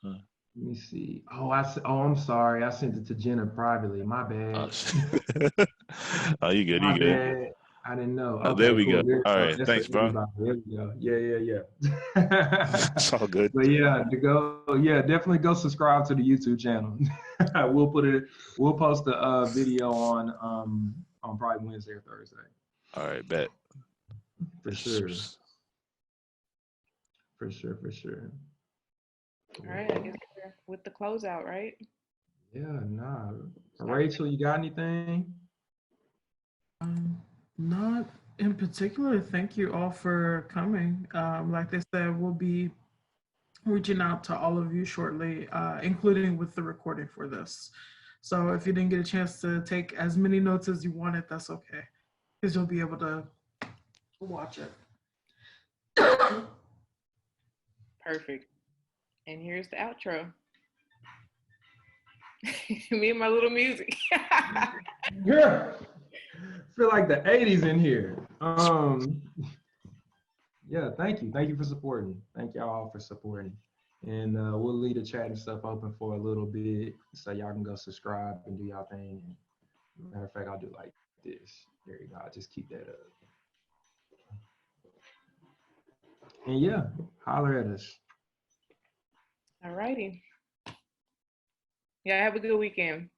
let me see. I'm sorry. I sent it to Jenna privately. My bad. Oh, you good? My You good? bad. I didn't know. Okay, There we cool. go. All right. That's Thanks, for bro. everybody. There we go. Yeah. It's all good. But yeah, definitely go subscribe to the YouTube channel. We'll post the video on probably Wednesday or Thursday. All right, bet. For sure. All right, I guess we're with the closeout, right? Yeah, nah. Rachel, you got anything? Not in particular. Thank you all for coming. Like I said, we'll be reaching out to all of you shortly, including with the recording for this. So if you didn't get a chance to take as many notes as you wanted, that's okay, because you'll be able to watch it. Perfect. And here's the outro. Me and my little music. Yeah. Feel like the 80s in here. Yeah, thank you for supporting. Thank y'all all for supporting. And we'll leave the chat and stuff open for a little bit so y'all can go subscribe and do y'all thing. And matter of fact, I'll do like this. There you go. I'll just keep that up. And yeah, holler at us. All righty. Yeah, have a good weekend.